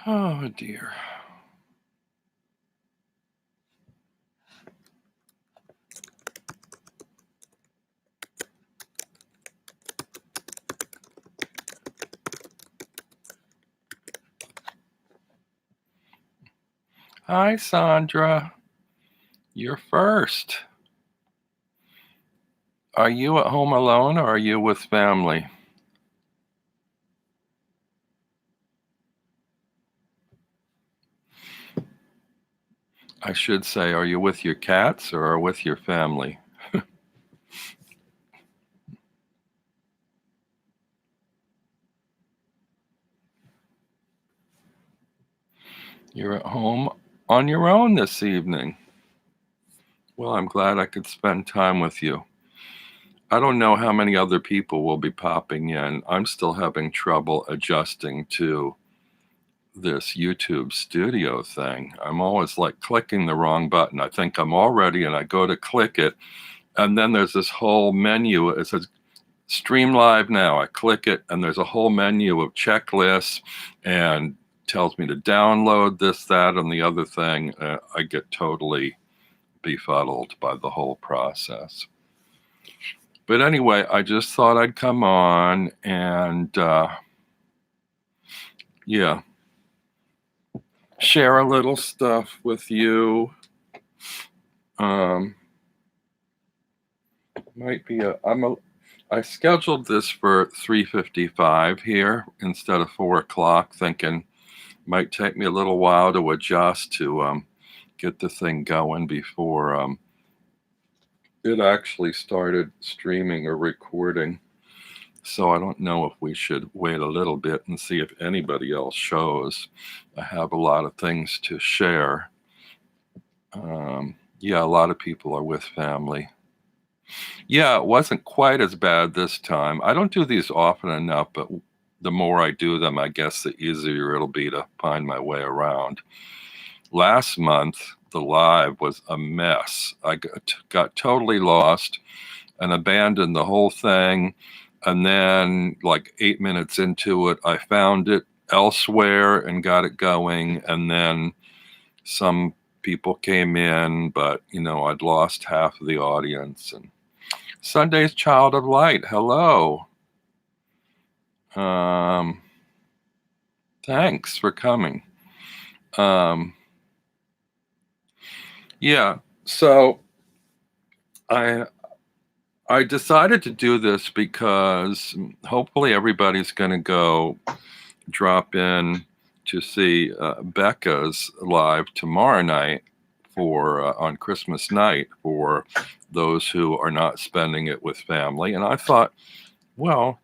Oh dear. Hi, Sandra. You're first. Are you at home alone or are you with family? I should say, are you with your cats or with your family? You're at home on your own this evening. Well, I'm glad I could spend time with you. I don't know how many other people will be popping in. I'm still having trouble adjusting to this YouTube studio thing. I'm always like clicking the wrong button. I think I'm all ready and I go to click it. And then there's this whole menu. It says stream live now. I click it and there's a whole menu of checklists and tells me to download this, that, and the other thing. I get totally befuddled by the whole process. But anyway, I just thought I'd come on and share a little stuff with you. I scheduled this for 3:55 here instead of 4 o'clock, thinking it might take me a little while to adjust to get the thing going before it actually started streaming or recording. So I don't know if we should wait a little bit and see if anybody else shows. I have a lot of things to share. A lot of people are with family. Yeah, it wasn't quite as bad this time. I don't do these often enough, but the more I do them, I guess the easier it'll be to find my way around. Last month, the live was a mess. I got totally lost and abandoned the whole thing. And then, like 8 minutes into it, I found it elsewhere and got it going. And then some people came in, but I'd lost half of the audience. And Sunday's Child of Light, hello. Thanks for coming. So I decided to do this because hopefully everybody's going to go drop in to see Becca's live tomorrow night on Christmas night for those who are not spending it with family. And I thought, well,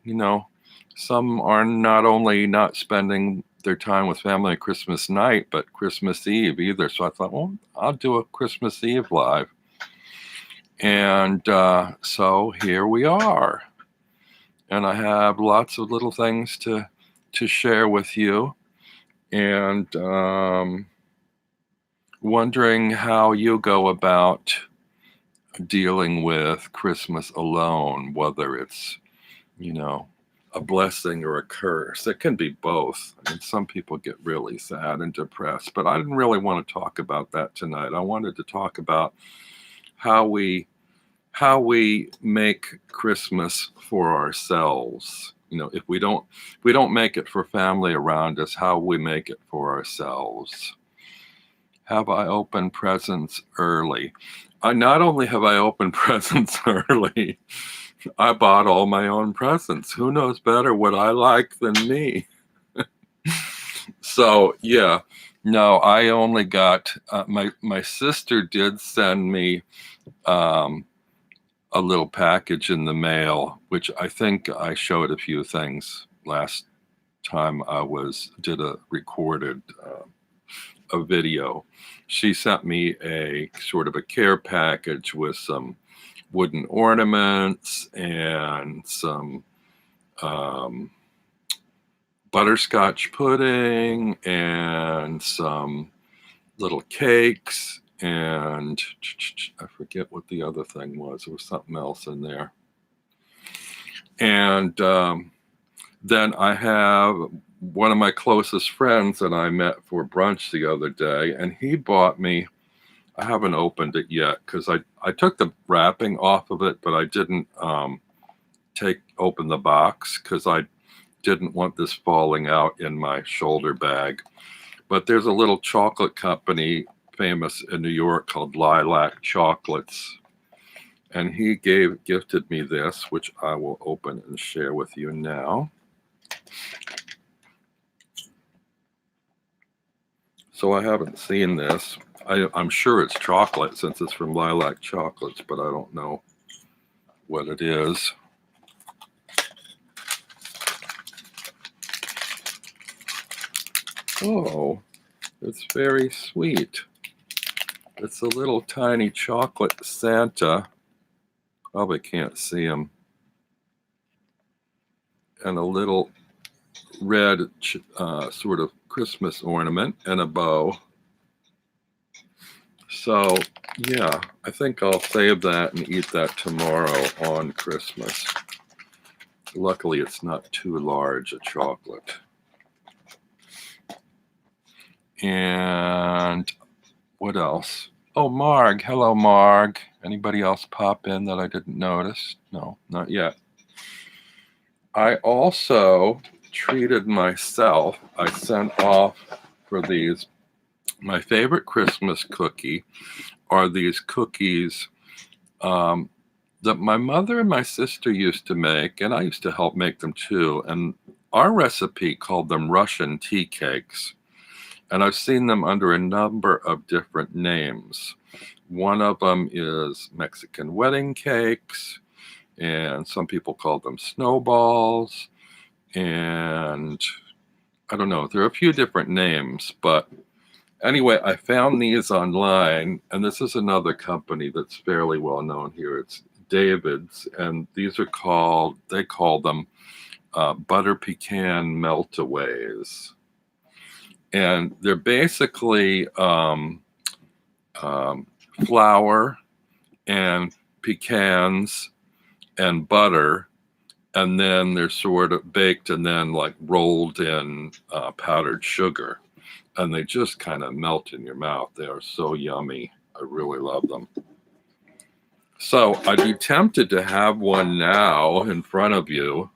some are not only not spending their time with family on Christmas night, but Christmas Eve either. So I thought, well, I'll do a Christmas Eve live. And so here we are. And I have lots of little things to share with you. And wondering how you go about dealing with Christmas alone, whether it's, a blessing or a curse. It can be both. I mean, some people get really sad and depressed, but I didn't really want to talk about that tonight. I wanted to talk about how we make Christmas for ourselves. If we don't make it for family around us, how we make it for ourselves. Have I opened presents early? Not only have I opened presents early, I bought all my own presents. Who knows better what I like than me? So yeah, no, I only got my sister did send me a little package in the mail, which I think I showed a few things last time I did a recorded a video. She sent me a sort of a care package with some wooden ornaments and some butterscotch pudding and some little cakes, and I forget what the other thing was. There was something else in there. And Then I have one of my closest friends that I met for brunch the other day, and he bought me, I haven't opened it yet because I took the wrapping off of it, but I didn't open the box because I didn't want this falling out in my shoulder bag. But there's a little chocolate company famous in New York called Lilac Chocolates. And he gifted me this, which I will open and share with you now. So I haven't seen this. I'm sure it's chocolate since it's from Lilac Chocolates, but I don't know what it is. Oh, it's very sweet. It's a little tiny chocolate Santa. Probably can't see him. And a little red sort of Christmas ornament and a bow. So, yeah, I think I'll save that and eat that tomorrow on Christmas. Luckily, it's not too large a chocolate. And what else? Oh, Marg. Hello, Marg. Anybody else pop in that I didn't notice? No, not yet. I also treated myself. I sent off for these. My favorite Christmas cookie are these cookies that my mother and my sister used to make, and I used to help make them too. And our recipe called them Russian tea cakes. And I've seen them under a number of different names. One of them is Mexican wedding cakes, and some people call them snowballs. And I don't know, there are a few different names, but anyway, I found these online, and this is another company that's fairly well known here. It's David's, and these are they call them butter pecan meltaways. And they're basically flour and pecans and butter, and then they're sort of baked and then like rolled in powdered sugar. And they just kind of melt in your mouth. They are so yummy. I really love them. So I'd be tempted to have one now in front of you,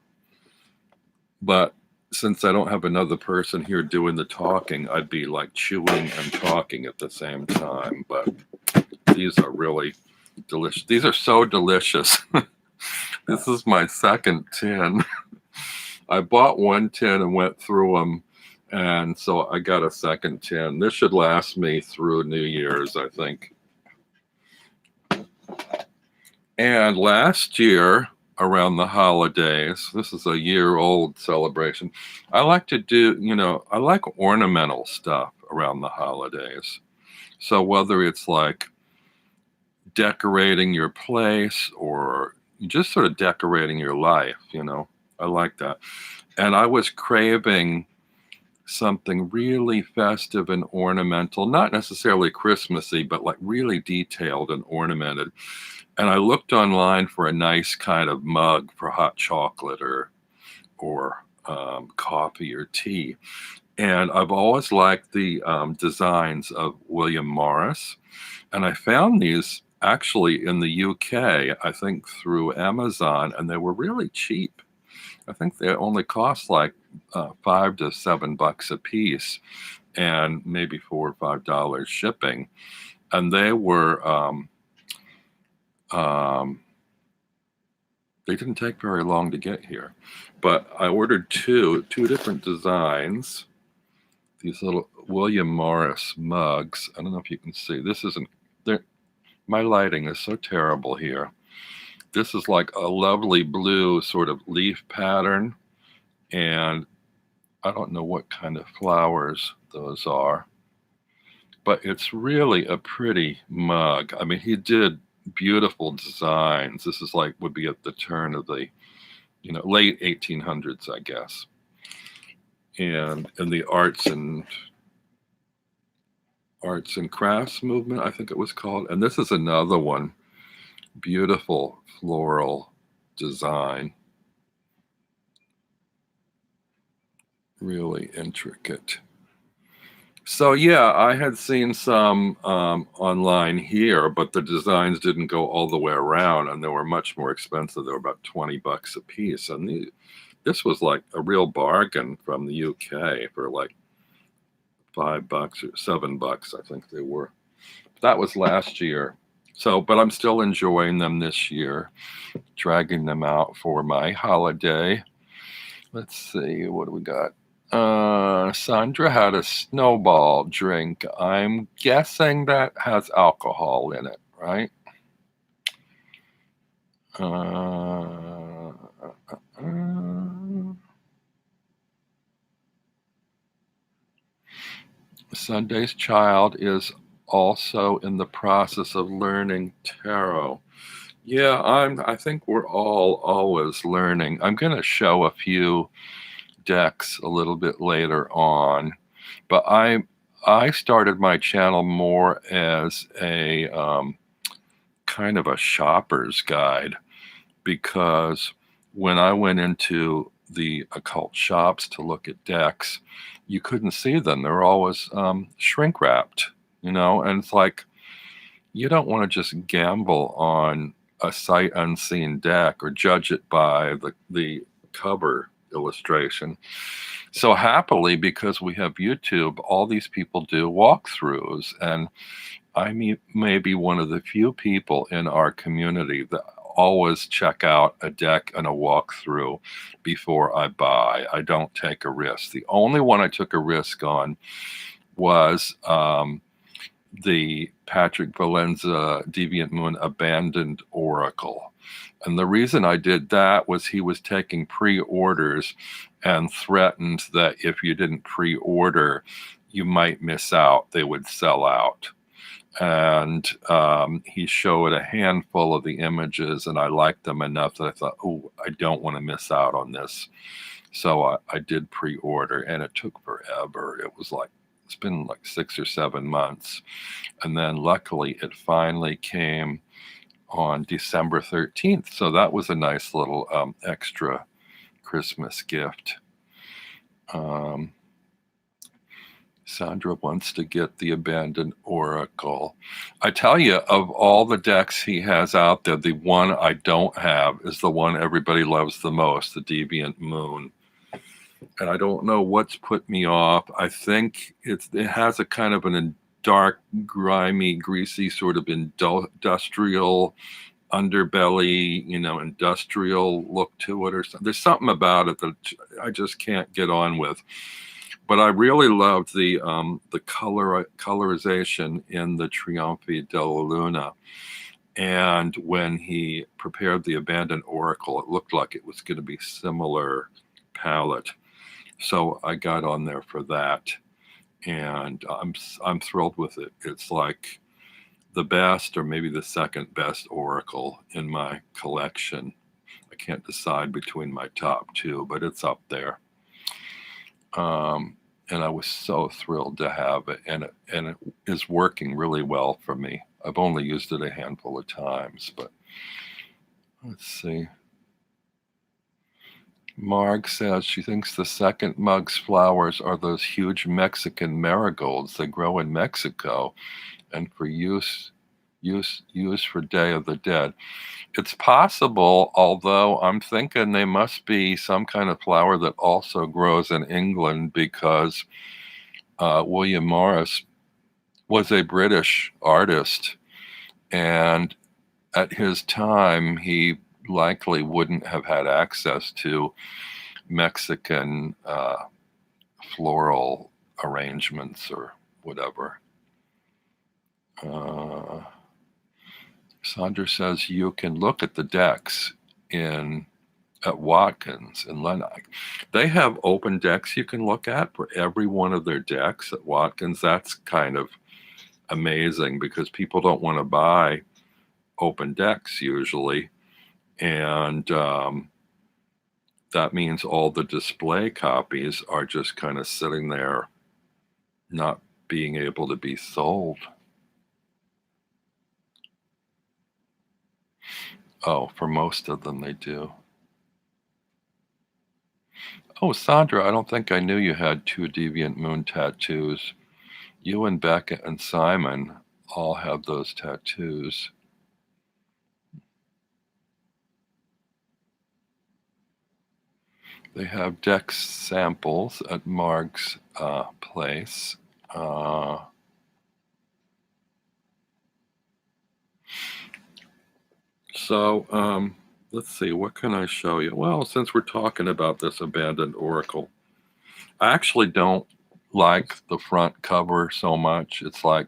but since I don't have another person here doing the talking, I'd be like chewing and talking at the same time. But these are really delicious. These are so delicious. This is my second tin. I bought one tin and went through them, and so I got a second tin. This should last me through New Year's, I think. And last year, around the holidays, this is a year-old celebration, I like to do, I like ornamental stuff around the holidays. So whether it's like decorating your place or just sort of decorating your life, I like that. And I was craving something really festive and ornamental, not necessarily Christmassy, but like really detailed and ornamented. And I looked online for a nice kind of mug for hot chocolate or coffee or tea. And I've always liked the designs of William Morris. And I found these actually in the UK, I think through Amazon, and they were really cheap. I think they only cost like $5 to $7 a piece, and maybe $4 or $5 shipping. And they were they didn't take very long to get here. But I ordered two different designs. These little William Morris mugs. I don't know if you can see. This isn't there. My lighting is so terrible here. This is like a lovely blue sort of leaf pattern, and I don't know what kind of flowers those are, but it's really a pretty mug. I mean, he did beautiful designs. This is like would be at the turn of the, late 1800s, I guess, and in the arts and crafts movement, I think it was called. And this is another one, beautiful floral design. really intricate. So yeah, I had seen some online here, but the designs didn't go all the way around, and they were much more expensive. They were about $20 a piece, and this was like a real bargain from the UK for like $5 or $7, I think they were. That was last year. So, but I'm still enjoying them this year, dragging them out for my holiday. Let's see, what do we got? Sandra had a snowball drink. I'm guessing that has alcohol in it, right? Uh, Sunday's child is also in the process of learning tarot. Yeah, I think we're all always learning. I'm going to show a few decks a little bit later on, but I started my channel more as a kind of a shopper's guide, because when I went into the occult shops to look at decks, you couldn't see them. They were always shrink wrapped, and it's like, you don't want to just gamble on a sight unseen deck or judge it by the cover illustration. So happily, because we have YouTube, all these people do walkthroughs, and may be one of the few people in our community that always check out a deck and a walkthrough before I buy. I don't take a risk. The only one I took a risk on was the Patrick Valenza Deviant Moon Abandoned Oracle. And the reason I did that was he was taking pre-orders and threatened that if you didn't pre-order, you might miss out. They would sell out. And he showed a handful of the images, and I liked them enough that I thought, oh, I don't want to miss out on this. So I did pre-order, and it took forever. It's been like 6 or 7 months. And then luckily it finally came on December 13th. So that was a nice little extra Christmas gift. Sandra wants to get the Abandoned Oracle. I tell you, of all the decks he has out there, the one I don't have is the one everybody loves the most, the Deviant Moon. And I don't know what's put me off. I think it has a kind of an dark, grimy, greasy sort of industrial underbelly, industrial look to it, or something. There's something about it that I just can't get on with. But I really loved the colorization in the Trionfi della Luna. And when he prepared the Abandoned Oracle, it looked like it was going to be similar palette. So I got on there for that, and I'm thrilled with it. It's like the best, or maybe the second best Oracle in my collection. I can't decide between my top two, but it's up there. And I was so thrilled to have it, and it is working really well for me. I've only used it a handful of times, but let's see. Marg says she thinks the second mug's flowers are those huge Mexican marigolds that grow in Mexico and for use for Day of the Dead. It's possible, although I'm thinking they must be some kind of flower that also grows in England, because William Morris was a British artist, and at his time he likely wouldn't have had access to Mexican floral arrangements or whatever. Sandra says you can look at the decks at Watkins in Lennox. They have open decks you can look at for every one of their decks at Watkins. That's kind of amazing, because people don't want to buy open decks usually. And that means all the display copies are just kind of sitting there, not being able to be sold. Oh, for most of them they do. Oh, Sandra, I don't think I knew you had two Deviant Moon tattoos. You and Becca and Simon all have those tattoos. They have Dex samples at Marg's place. So let's see, what can I show you? Well, since we're talking about this abandoned oracle, I actually don't like the front cover so much. It's like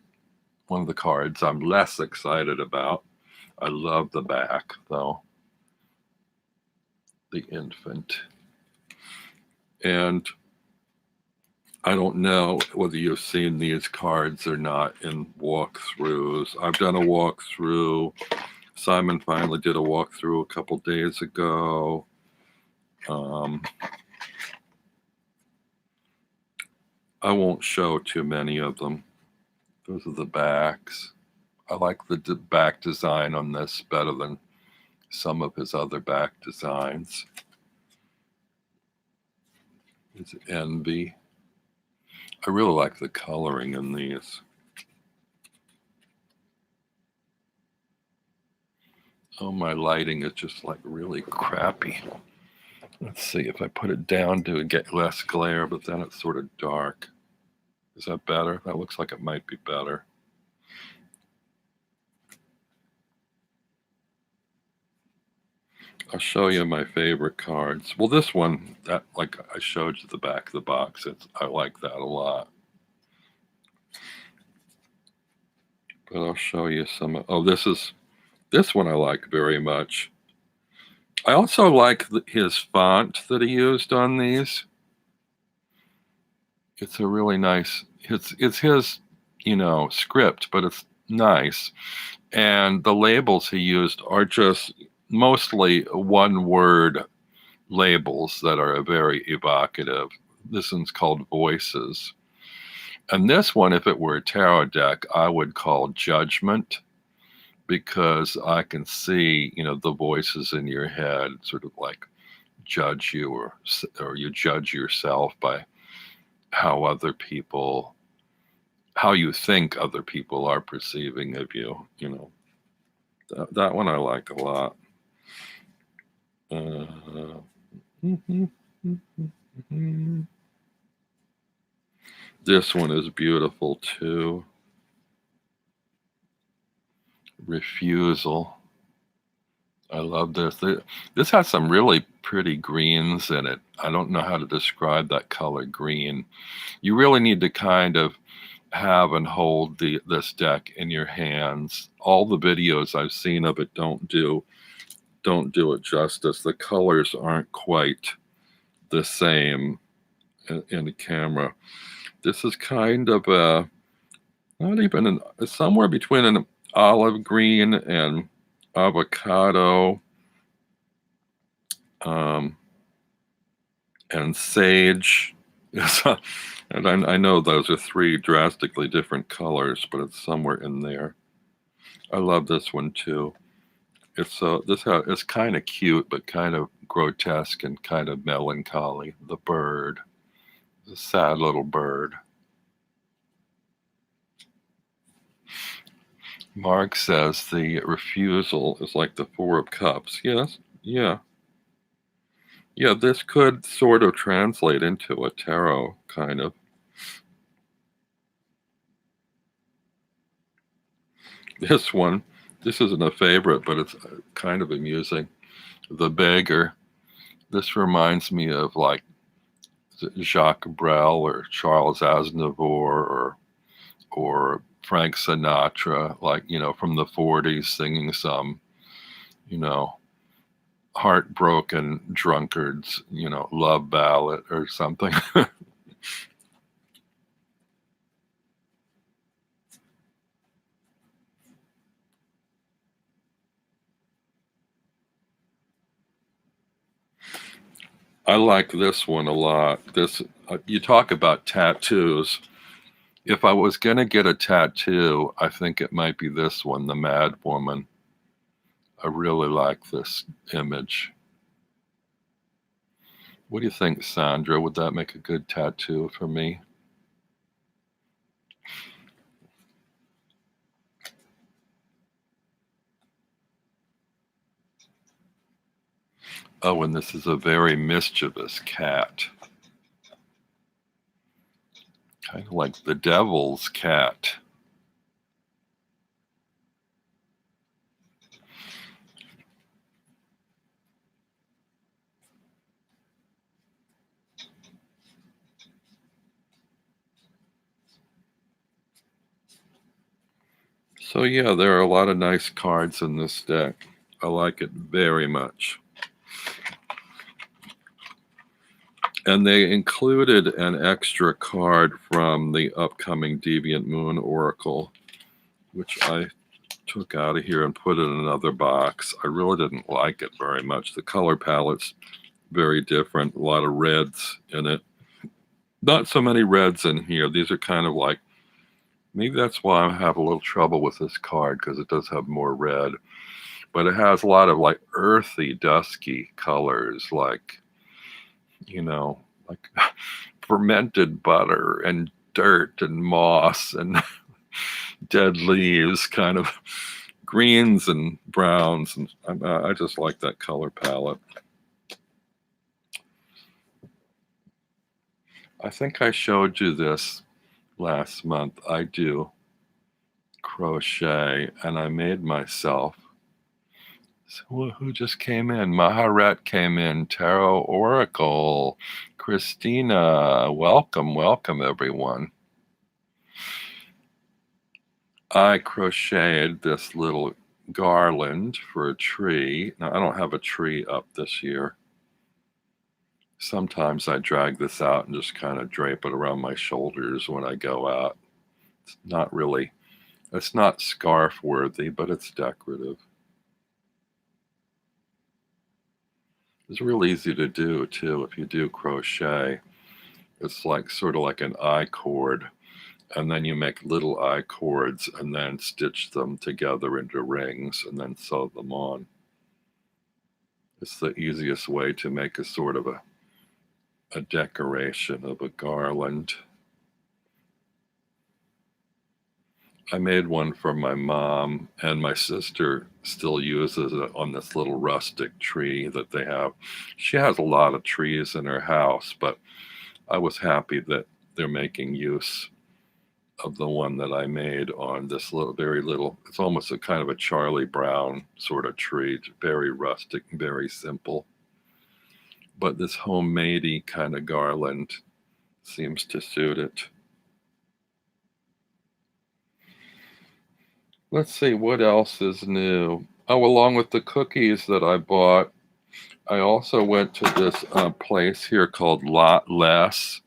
one of the cards I'm less excited about. I love the back, though. The infant. And I don't know whether you've seen these cards or not in walkthroughs. I've done a walkthrough. Simon finally did a walkthrough a couple days ago. I won't show too many of them. Those are the backs. I like the back design on this better than some of his other back designs. It's Envy. I really like the coloring in these. Oh, my lighting is just like really crappy. Let's see if I put it down to get less glare, but then it's sort of dark. Is that better? That looks like it might be better. I'll show you my favorite cards. Well, this one, that like I showed you the back of the box, I like that a lot. But I'll show you some. Oh, this one I like very much. I also like his font that he used on these. It's a really nice. It's his, script, but it's nice. And the labels he used are just mostly one-word labels that are very evocative. This one's called Voices. And this one, if it were a tarot deck, I would call Judgment, because I can see, the voices in your head sort of like judge you, or you judge yourself by how you think other people are perceiving of you. That one I like a lot. This one is beautiful too. Refusal. I love this. This has some really pretty greens in it. I don't know how to describe that color green. You really need to kind of have and hold this deck in your hands. All the videos I've seen of it don't do it justice. The colors aren't quite the same in the camera. This is kind of somewhere between an olive green and avocado, and sage. And I know those are three drastically different colors, but it's somewhere in there. I love this one too. It's kind of cute, but kind of grotesque and kind of melancholy. The bird, the sad little bird. Mark says the refusal is like the Four of Cups. Yes, yeah. Yeah, this could sort of translate into a tarot, kind of. This one, this isn't a favorite, but it's kind of amusing. The Beggar. This reminds me of like Jacques Brel or Charles Aznavour or Frank Sinatra, like, from the 40s, singing some, you know, heartbroken drunkards, love ballad or something. I like this one a lot. You talk about tattoos. If I was going to get a tattoo, I think it might be this one, the Mad Woman. I really like this image. What do you think, Sandra? Would that make a good tattoo for me? Oh, and this is a very mischievous cat. Kind of like the devil's cat. So yeah, there are a lot of nice cards in this deck. I like it very much. And they included an extra card from the upcoming Deviant Moon Oracle, which I took out of here and put in another box. I really didn't like it very much. The color palette's very different, a lot of reds in it. Not so many reds in here. These are kind of like, maybe that's why I have a little trouble with this card, because it does have more red. But it has a lot of like earthy, dusky colors, like, like fermented butter and dirt and moss and dead leaves, kind of greens and browns. And I just like that color palette. I think I showed you this last month. I do crochet, and I made myself. So who just came in? Maharet came in. Tarot Oracle. Christina. Welcome, everyone. I crocheted this little garland for a tree. Now, I don't have a tree up this year. Sometimes I drag this out and just kind of drape it around my shoulders when I go out. It's not scarf worthy, but it's decorative. It's real easy to do too if you do crochet. It's like sort of like an I cord, and then you make little I cords and then stitch them together into rings and then sew them on. It's the easiest way to make a sort of a decoration of a garland. I made one for my mom, and my sister still uses it on this little rustic tree that they have. She has a lot of trees in her house, but I was happy that they're making use of the one that I made on this very little, it's almost a kind of a Charlie Brown sort of tree, very rustic, very simple. But this homemadey kind of garland seems to suit it. Let's see, what else is new? Oh, along with the cookies that I bought, I also went to this place here called Lot Less,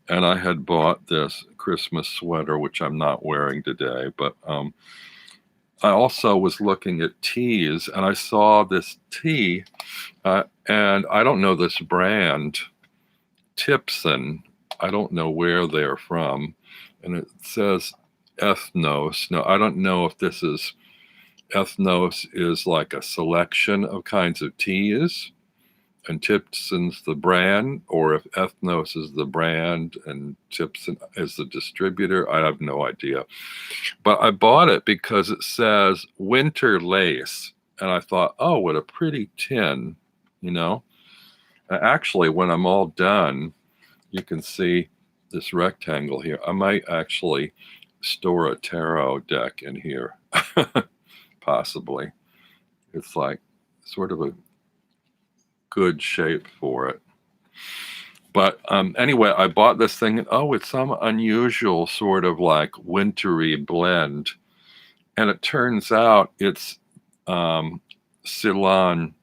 and I had bought this Christmas sweater, which I'm not wearing today, but I also was looking at teas, and I saw this tea, and I don't know this brand, Tipson. I don't know where they're from, and it says Ethnos. Now, I don't know if this is Ethnos is like a selection of kinds of teas, and Tipson's the brand, or if Ethnos is the brand and Tipson is the distributor. I have no idea. But I bought it because it says winter lace, and I thought, oh, what a pretty tin, Actually, when I'm all done, you can see this rectangle here. I might actually store a tarot deck in here, possibly. It's like sort of a good shape for it. But anyway, I bought this thing, and it's some unusual sort of like wintry blend. And it turns out it's Ceylon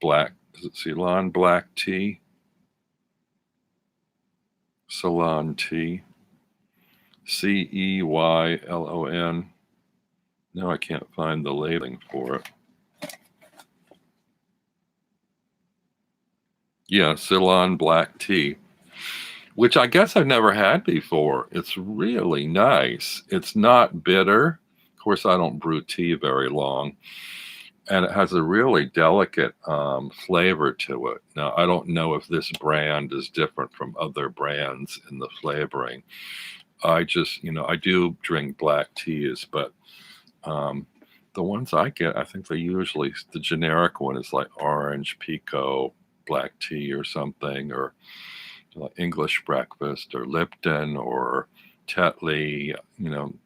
black. Is it Ceylon black tea? Ceylon tea. Ceylon. Now I can't find the labeling for it. Yeah, Ceylon black tea, which I guess I've never had before. It's really nice. It's not bitter. Of course, I don't brew tea very long. and it has a really delicate flavor to it. Now, I don't know if this brand is different from other brands in the flavoring. I just, I do drink black teas, but um, the ones I get, I think the generic one is like orange pico black tea or something, or like English breakfast or Lipton or Tetley.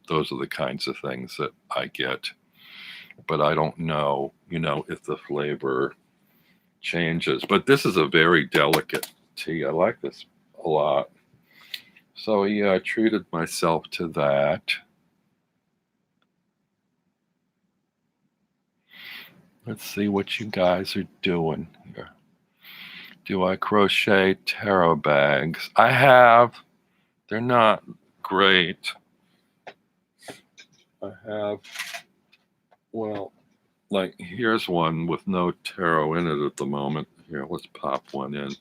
Those are the kinds of things that I get. But I don't know, if the flavor changes. But this is a very delicate tea. I like this a lot. So yeah, I treated myself to that. Let's see what you guys are doing here. Do I crochet tarot bags? I have. They're not great. I have, well, like here's one with no tarot in it at the moment. Here, let's pop one in.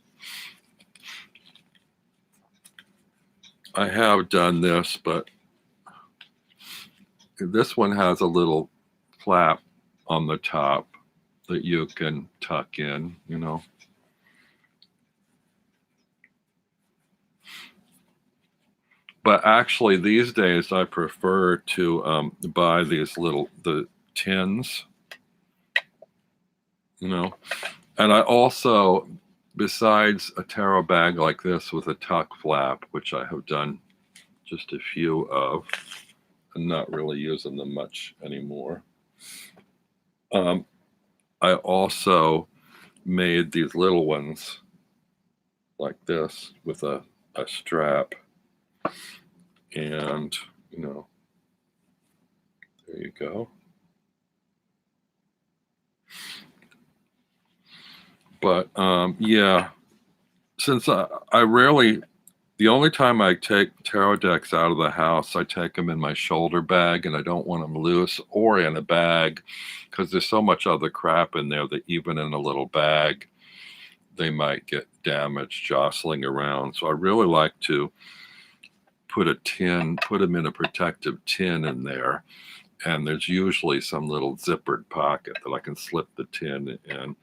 I have done this, but this one has a little flap on the top that you can tuck in, But actually, these days I prefer to buy the tins, And I also, besides a tarot bag like this with a tuck flap, which I have done just a few of, I'm not really using them much anymore. I also made these little ones like this with a strap, and there you go. But yeah, since I rarely, the only time I take tarot decks out of the house, I take them in my shoulder bag, and I don't want them loose or in a bag, because there's so much other crap in there that even in a little bag, they might get damaged jostling around. So I really like to put them in a protective tin in there. And there's usually some little zippered pocket that I can slip the tin in.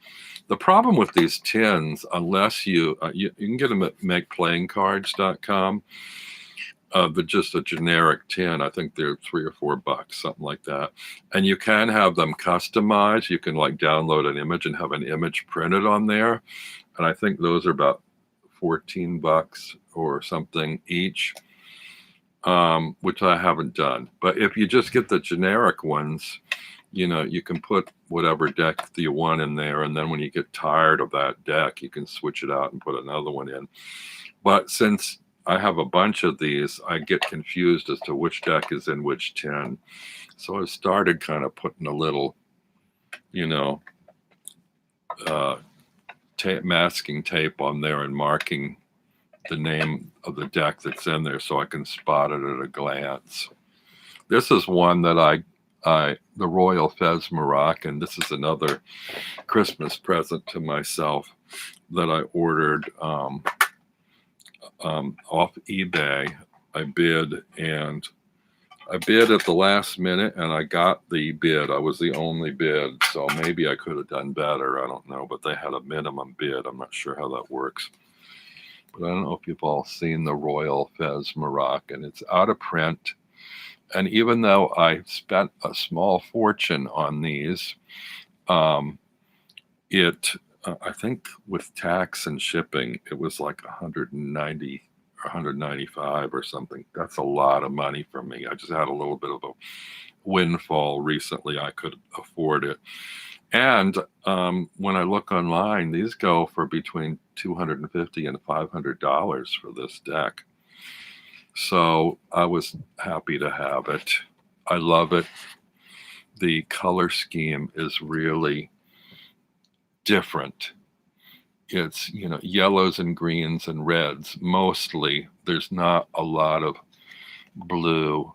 The problem with these tins, unless you can get them at makeplayingcards.com, just a generic tin. I think they're $3 or $4, something like that. And you can have them customized. You can like download an image and have an image printed on there. And I think those are about $14 or something each. Which I haven't done. But if you just get the generic ones, you can put whatever deck you want in there, and then when you get tired of that deck, you can switch it out and put another one in. But since I have a bunch of these, I get confused as to which deck is in which tin. So I started kind of putting a little, masking tape on there and marking the name of the deck that's in there so I can spot it at a glance. This is one that the Royal Fez Moroccan. This is another Christmas present to myself that I ordered off eBay. I bid at the last minute, and I got the bid. I was the only bid, so maybe I could have done better. I don't know, but they had a minimum bid. I'm not sure how that works. But I don't know if you've all seen the Royal Fez Moroccan. It's out of print. And even though I spent a small fortune on these, I think with tax and shipping, it was like 190 or 195 or something. That's a lot of money for me. I just had a little bit of a windfall recently. I could afford it. And when I look online, these go for between $250 and $500 for this deck. So I was happy to have it. I love it. The color scheme is really different. It's, yellows and greens and reds mostly. There's not a lot of blue.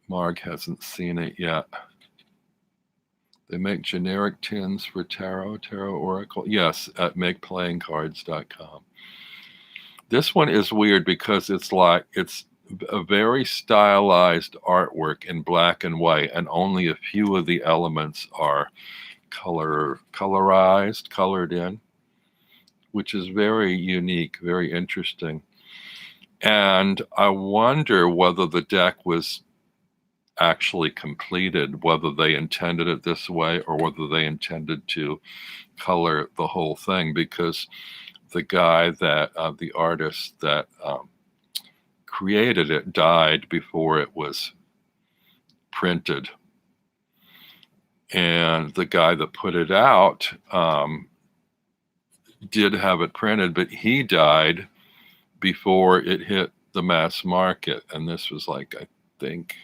Marg hasn't seen it yet. They make generic tins for tarot oracle. Yes, at makeplayingcards.com. This one is weird because it's a very stylized artwork in black and white, and only a few of the elements are colored in, which is very unique, very interesting. And I wonder whether the deck was actually completed, whether they intended it this way or whether they intended to color the whole thing, because the guy that, the artist that created it died before it was printed. And the guy that put it out did have it printed, but he died before it hit the mass market. And this was like, I think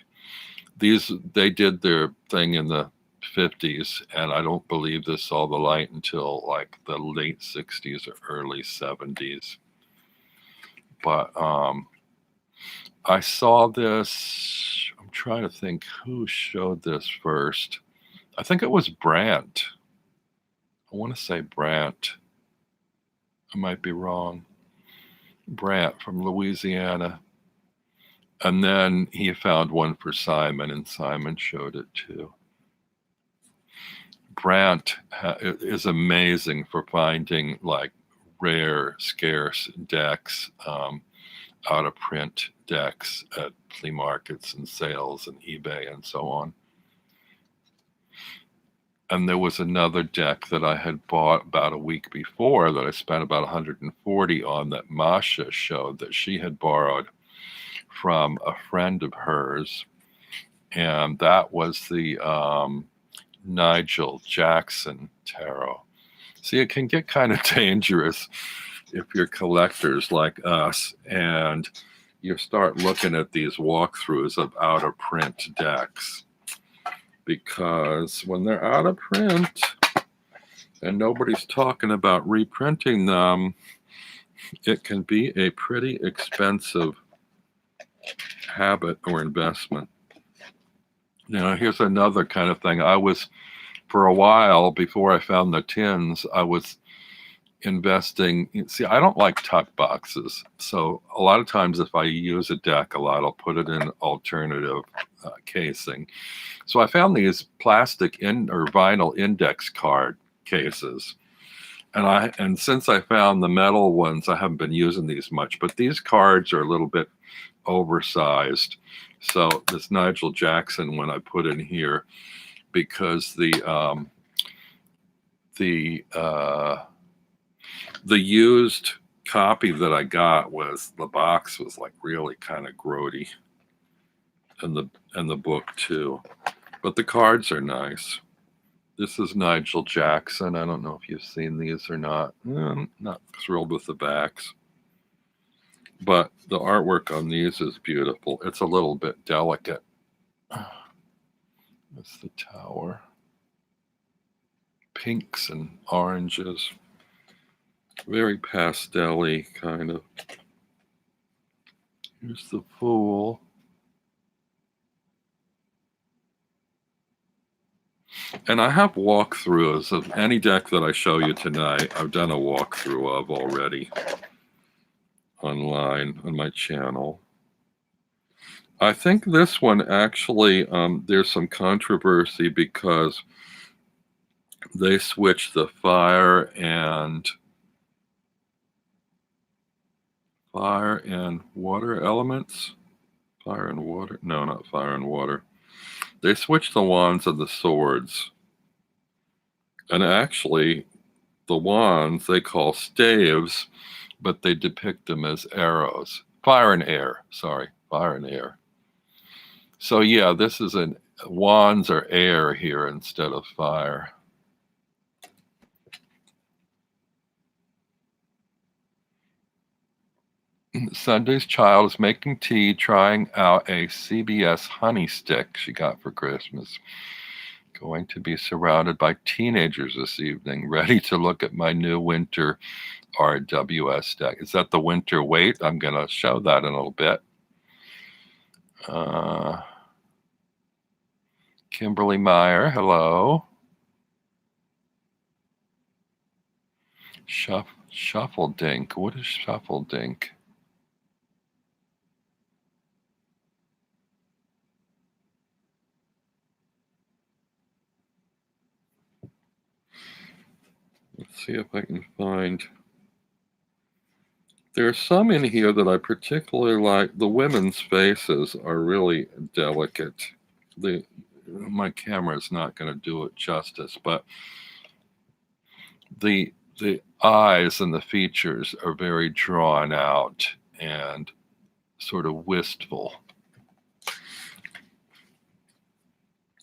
they did their thing in the 50s, and I don't believe this saw the light until like the late 60s or early 70s. But I saw this, I'm trying to think who showed this first. I think it was Brandt. I want to say Brandt. I might be wrong. Brandt from Louisiana. And then he found one for Simon, and Simon showed it too. Brandt is amazing for finding like rare, scarce decks, out of print decks at flea markets and sales and eBay and so on. And there was another deck that I had bought about a week before that I spent about 140 on, that Masha showed that she had borrowed from a friend of hers. And that was the Nigel Jackson tarot. See, it can get kind of dangerous if you're collectors like us and you start looking at these walkthroughs of out of print decks, because when they're out of print and nobody's talking about reprinting them, it can be a pretty expensive habit or investment. Now, here's another kind of thing. I was, for a while before I found the tins, I was investing. See, I don't like tuck boxes. So a lot of times if I use a deck a lot, I'll put it in alternative casing. So I found these plastic or vinyl index card cases. And since I found the metal ones, I haven't been using these much, but these cards are a little bit oversized. So this Nigel Jackson one I put in here because the used copy that I got the box was like really kind of grody, and the book too. But the cards are nice. This is Nigel Jackson. I don't know if you've seen these or not. I'm not thrilled with the backs, but the artwork on these is beautiful. It's a little bit delicate. That's the tower. Pinks and oranges. Very pastel-y kind of. Here's the Fool. And I have walkthroughs of any deck that I show you tonight. I've done a walkthrough of already online on my channel. I think this one actually, there's some controversy because they switched the fire and water elements. Fire and water? No, not fire and water. They switched the wands and the swords. And actually, the wands they call staves, but they depict them as arrows. Fire and air. Sorry, fire and air. So yeah, this is wands are air here instead of fire. Sunday's child is making tea, trying out a CBS honey stick she got for Christmas. Going to be surrounded by teenagers this evening, ready to look at my new winter RWS deck. Is that the winter weight? I'm going to show that in a little bit. Kimberly Meyer, hello. Shuffle Dink. What is Shuffle Dink? See if I can find. There's some in here that I particularly like. The women's faces are really delicate. My camera is not going to do it justice, but the eyes and the features are very drawn out and sort of wistful.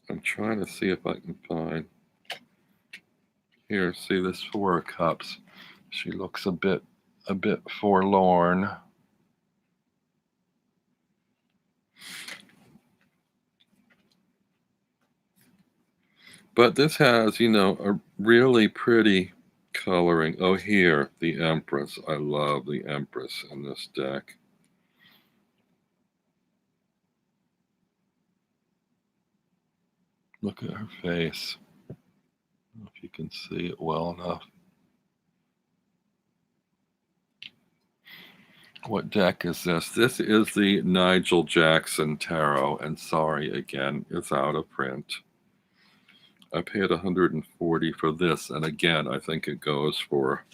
I'm trying to see if I can find. Here, see this Four of Cups. She looks a bit forlorn. But this has, a really pretty coloring. Oh, here, the Empress. I love the Empress in this deck. Look at her face. I don't know if you can see it well enough. What deck is this? This is the Nigel Jackson Tarot, and sorry again, it's out of print. I paid $140 for this, and again, I think it goes for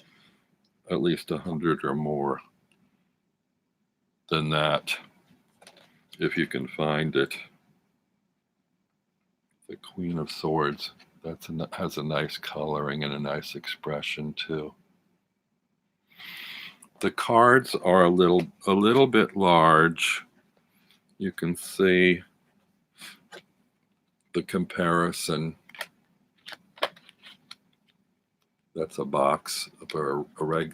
at least $100 or more than that, if you can find it. The Queen of Swords, has a nice coloring and a nice expression too. The cards are a little bit large. You can see the comparison. That's a box for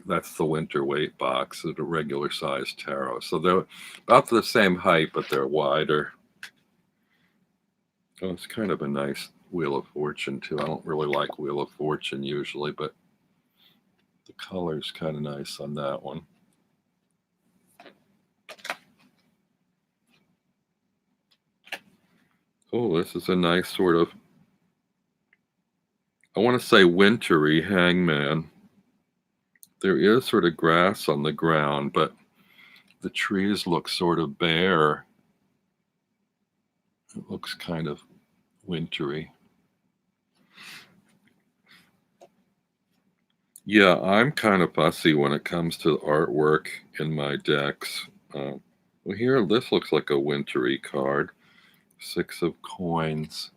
that's the winter weight box at a regular size tarot. So they're about the same height, but they're wider. Oh, it's kind of a nice Wheel of Fortune too. I don't really like Wheel of Fortune usually, but the color's kind of nice on that one. Oh, this is a nice sort of, I want to say wintry hangman. There is sort of grass on the ground, but the trees look sort of bare. It looks kind of wintry. Yeah, I'm kind of fussy when it comes to artwork in my decks. Well, here, this looks like a wintry card. 6 of Coins.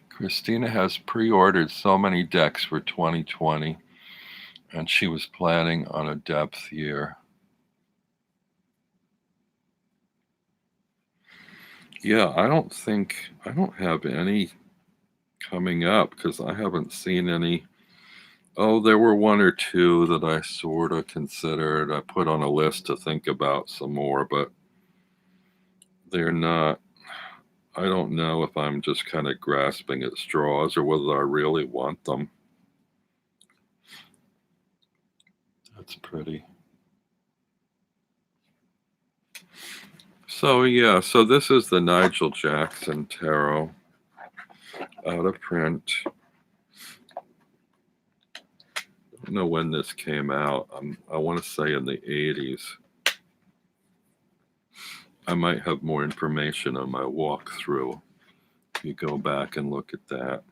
Christina has pre-ordered so many decks for 2020, and she was planning on a depth year. Yeah, I don't have any coming up because I haven't seen any. Oh, there were 1 or 2 that I sort of considered. I put on a list to think about some more, but they're not. I don't know if I'm just kind of grasping at straws or whether I really want them. That's pretty. So yeah, so this is the Nigel Jackson Tarot, out of print. I don't know when this came out. I want to say in the 80s. I might have more information on my walkthrough if you go back and look at that.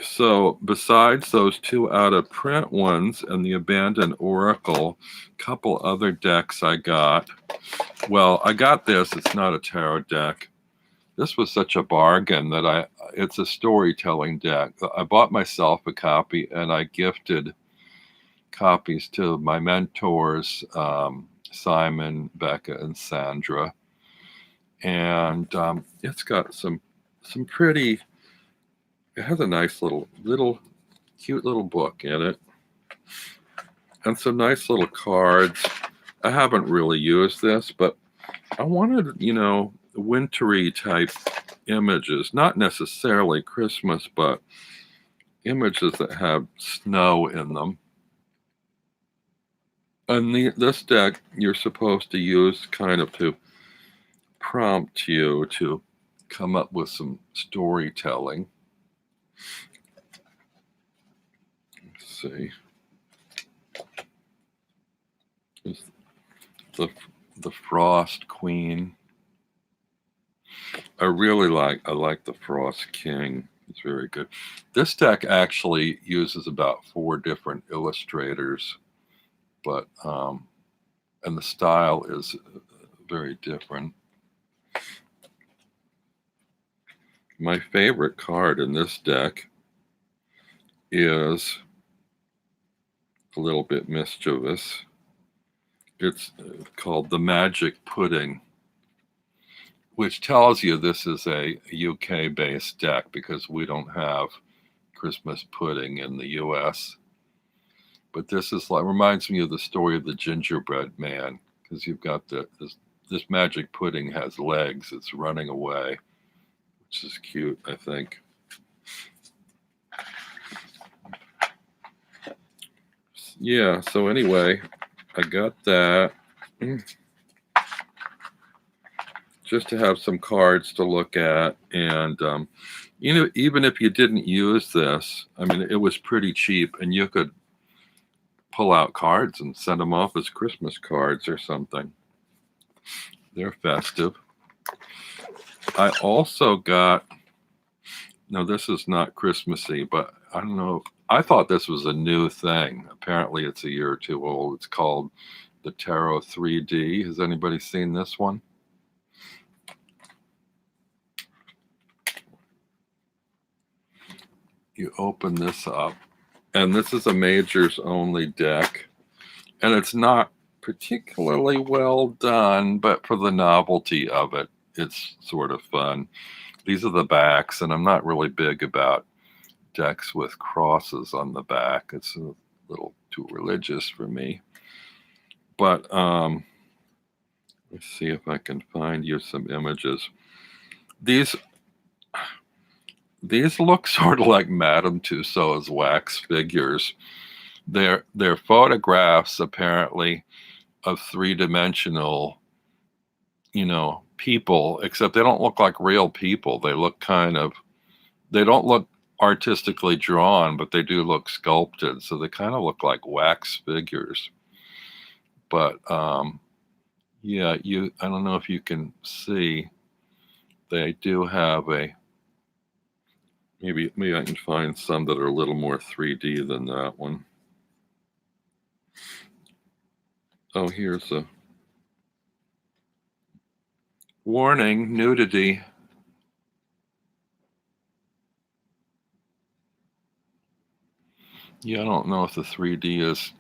So besides those 2 out of print ones and the Abandoned Oracle, a couple other decks I got. Well, I got this. It's not a tarot deck. This was such a bargain that it's a storytelling deck. I bought myself a copy and I gifted copies to my mentors, Simon, Becca, and Sandra. And it's got some pretty, it has a nice little cute little book in it and some nice little cards. I haven't really used this, but I wanted, wintry type images, not necessarily Christmas, but images that have snow in them. And this deck, you're supposed to use kind of to prompt you to come up with some storytelling. Let's see. the the Frost Queen. I like the Frost King. It's very good. This deck actually uses about 4 different illustrators, but and the style is very different. My favorite card in this deck is a little bit mischievous. It's called the Magic Pudding, which tells you this is a UK-based deck because we don't have Christmas pudding in the US. But this is like reminds me of the story of the gingerbread man, because you've got this magic pudding has legs. It's running away, which is cute, I think. Yeah, so anyway, I got that just to have some cards to look at. And, even if you didn't use this, I mean, it was pretty cheap, and you could pull out cards and send them off as Christmas cards or something. They're festive. I also got, no, this is not Christmassy, but I don't know. I thought this was a new thing. Apparently it's a year or two old. It's called the Tarot 3D. Has anybody seen this one? You open this up, and this is a majors only deck, and it's not particularly well done, but for the novelty of it, it's sort of fun. These are the backs, and I'm not really big about decks with crosses on the back. It's a little too religious for me. But let's see if I can find you some images. These look sort of like Madame Tussauds wax figures. They're photographs apparently of 3-dimensional, people, except they don't look like real people. They don't look artistically drawn, but they do look sculpted. So they kind of look like wax figures. But yeah, I don't know if you can see, they do have maybe I can find some that are a little more 3D than that one. Oh, here's a warning, nudity. Yeah, I don't know if the 3D is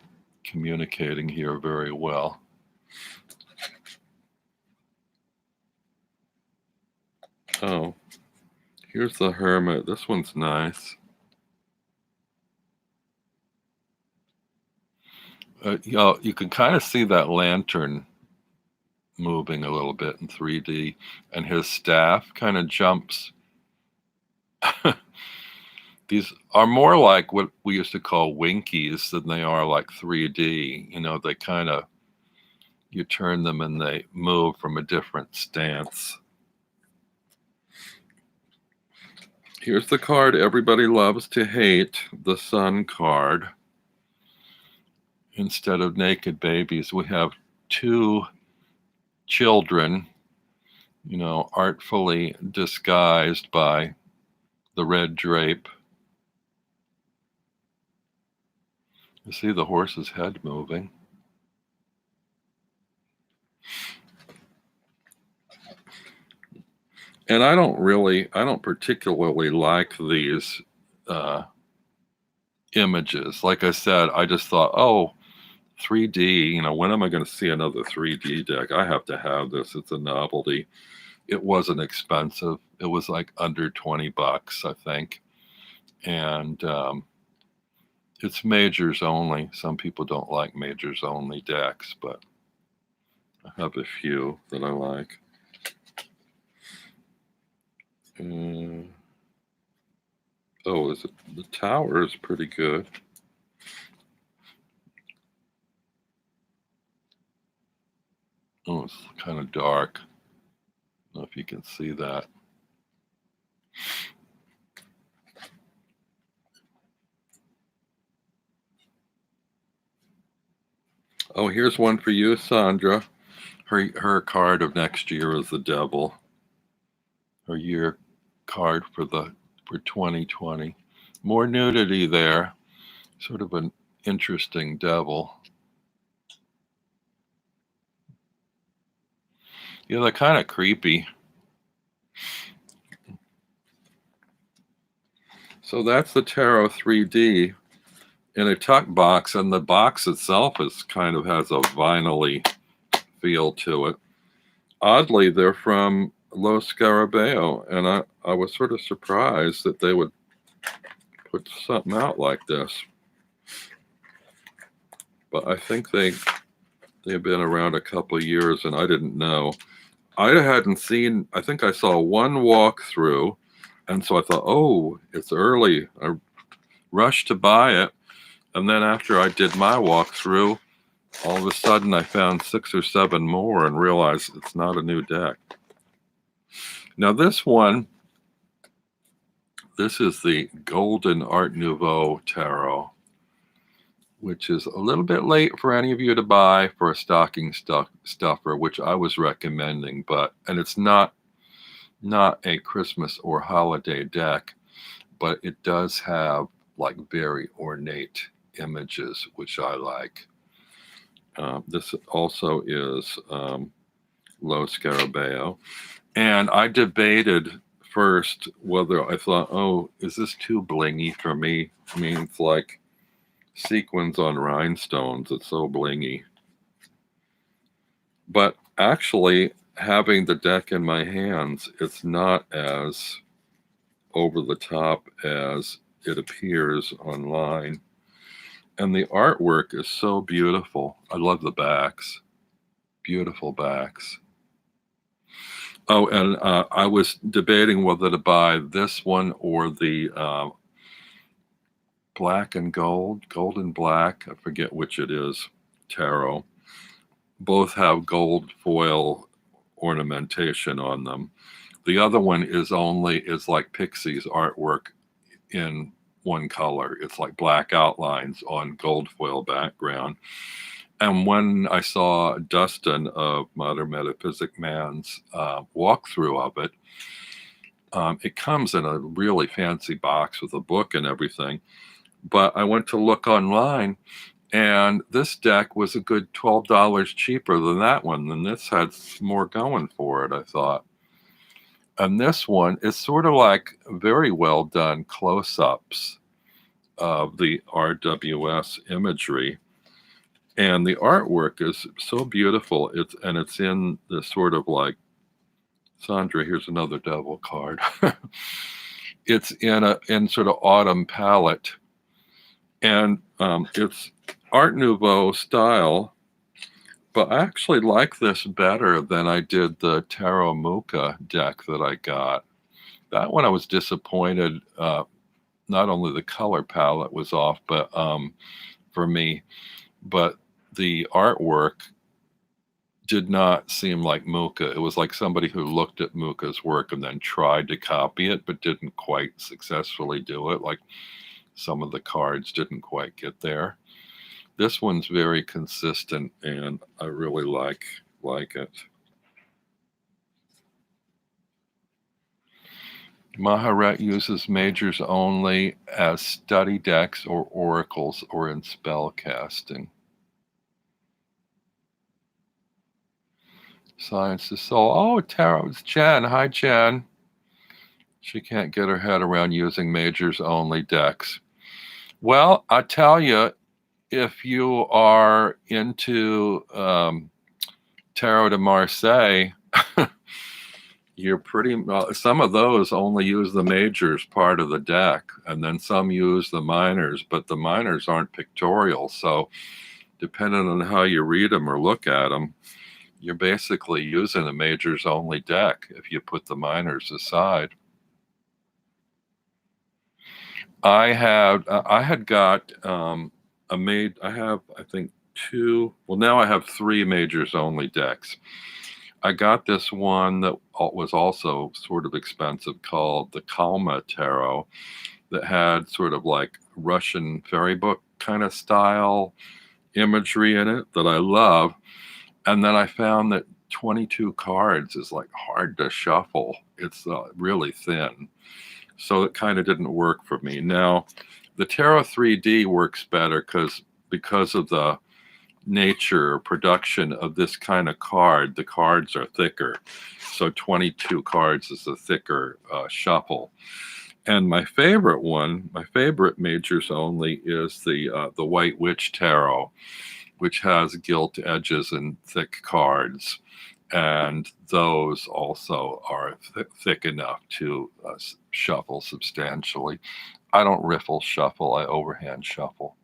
communicating here very well. Oh, here's the Hermit. This one's nice. You can kind of see that lantern moving a little bit in 3D, and his staff kind of jumps. These are more like what we used to call winkies than they are like 3D. They kind of, you turn them and they move from a different stance. Here's the card everybody loves to hate, the Sun card. Instead of naked babies, we have 2 children, artfully disguised by the red drape. You see the horse's head moving. And I don't particularly like these images. Like I said, I just thought, oh, 3D, when am I going to see another 3D deck? I have to have this. It's a novelty. It wasn't expensive. It was like under $20, I think. And it's majors only. Some people don't like majors only decks, but I have a few that I like. Oh, the tower is pretty good. Oh, it's kind of dark. I don't know if you can see that. Oh, here's one for you, Sandra. Her card of next year is the devil. Her year card for 2020. More nudity there. Sort of an interesting devil. Yeah, they're kind of creepy. So that's the Tarot 3D in a tuck box, and the box itself is kind of has a vinyl-y feel to it. Oddly, they're from Lo Scarabeo, and I was sort of surprised that they would put something out like this. But I think they've been around a couple of years, and I didn't know. I hadn't seen, I think I saw one walkthrough, and so I thought, oh, it's early. I rushed to buy it, and then after I did my walkthrough, all of a sudden I found 6 or 7 more and realized it's not a new deck. Now this one, this is the Golden Art Nouveau Tarot, which is a little bit late for any of you to buy for a stocking stuffer, which I was recommending, and it's not a Christmas or holiday deck, but it does have like very ornate images, which I like. This also is Lo Scarabeo. And I debated first whether I thought, oh, is this too blingy for me? I mean, it's like sequins on rhinestones. It's so blingy. But actually, having the deck in my hands, it's not as over the top as it appears online. And the artwork is so beautiful. I love the backs. Beautiful backs. Oh, and I was debating whether to buy this one or the black and gold, gold and black. I forget which it is, tarot. Both have gold foil ornamentation on them. The other one is like Pixie's artwork in one color. It's like black outlines on gold foil background. And when I saw Dustin of Modern Metaphysic Man's walkthrough of it, it comes in a really fancy box with a book and everything. But I went to look online, and this deck was a good $12 cheaper than that one. And this had more going for it, I thought. And this one is sort of like very well done close-ups of the RWS imagery. And the artwork is so beautiful. It's in this sort of like, Sandra, here's another devil card. It's in sort of autumn palette. And it's Art Nouveau style, but I actually like this better than I did the Tarot Muka deck that I got. That one I was disappointed. Not only the color palette was off, but for me, but the artwork did not seem like Muka. It was like somebody who looked at Muka's work and then tried to copy it, but didn't quite successfully do it. Like some of the cards didn't quite get there. This one's very consistent, and I really like it. Maharet uses majors only as study decks or oracles or in spell casting. Science is Soul. Oh, Tarot, it's Jen. Hi, Jen. She can't get her head around using majors only decks. Well, I tell you, if you are into Tarot de Marseille, you're pretty well. Some of those only use the majors part of the deck, and then some use the minors, but the minors aren't pictorial. So depending on how you read them or look at them, you're basically using a majors only deck if you put the minors aside. I had got I have, I think, 2, well, now I have 3 majors only decks. I got this one that was also sort of expensive called the Kalma Tarot that had sort of like Russian fairy book kind of style imagery in it that I love. And then I found that 22 cards is like hard to shuffle. It's really thin. So it kind of didn't work for me. Now, the Tarot 3D works better because of the nature or production of this kind of card. The cards are thicker. So 22 cards is a thicker shuffle. And my favorite one, my favorite majors only, is the White Witch Tarot, which has gilt edges and thick cards. And those also are thick enough to shuffle substantially. I don't riffle shuffle, I overhand shuffle.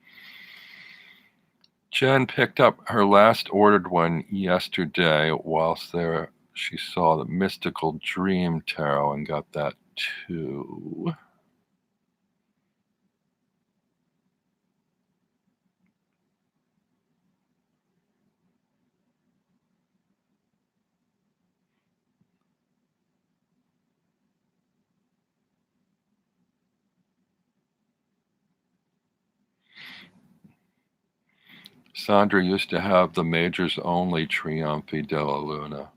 Jen picked up her last ordered one yesterday. Whilst there, she saw the Mystical Dream Tarot and got that too. Sandra used to have the Majors Only Trionfi della Luna.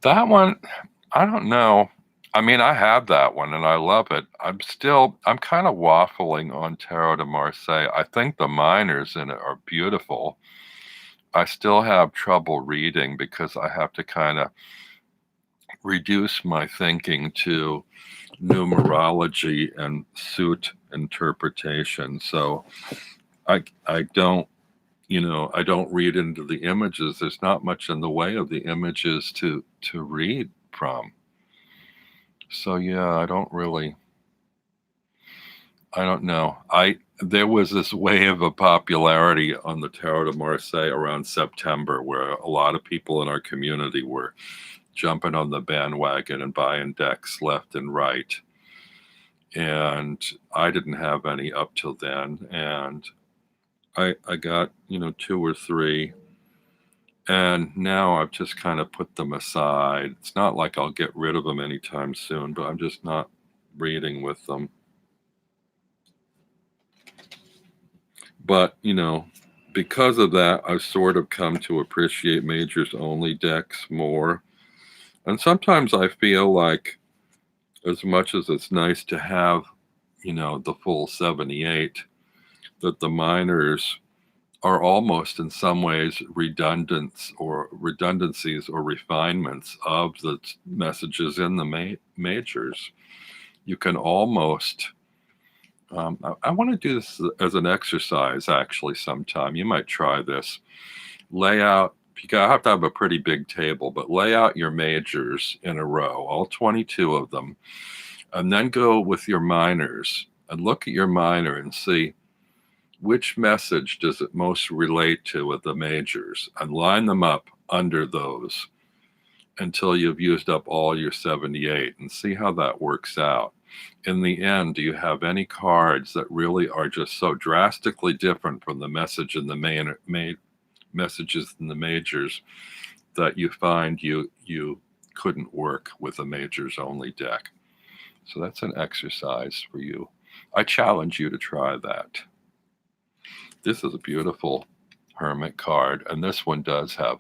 That one, I don't know. I mean, I have that one and I love it. I'm kind of waffling on Tarot de Marseille. I think the minors in it are beautiful. I still have trouble reading because I have to kind of reduce my thinking to numerology and suit interpretation. So I don't, I don't read into the images. There's not much in the way of the images to read from. So yeah, I don't know. There was this wave of popularity on the Tarot de Marseille around September where a lot of people in our community were jumping on the bandwagon and buying decks left and right. And I didn't have any up till then. And I got, 2 or 3. And now I've just kind of put them aside. It's not like I'll get rid of them anytime soon, but I'm just not reading with them. But, because of that, I've sort of come to appreciate Majors Only decks more. And sometimes I feel like, as much as it's nice to have, the full 78, that the minors are almost in some ways redundancies or refinements of the messages in the majors. You can almost, I want to do this as an exercise actually sometime. You might try this. Lay out, you have to have a pretty big table, but lay out your majors in a row, all 22 of them, and then go with your minors and look at your minor and see which message does it most relate to with the majors, and line them up under those until you've used up all your 78 and see how that works out. In the end, do you have any cards that really are just so drastically different from the message in the messages in the majors that you find you couldn't work with a Majors Only deck? So that's an exercise for you. I challenge you to try that. This is a beautiful Hermit card, and this one does have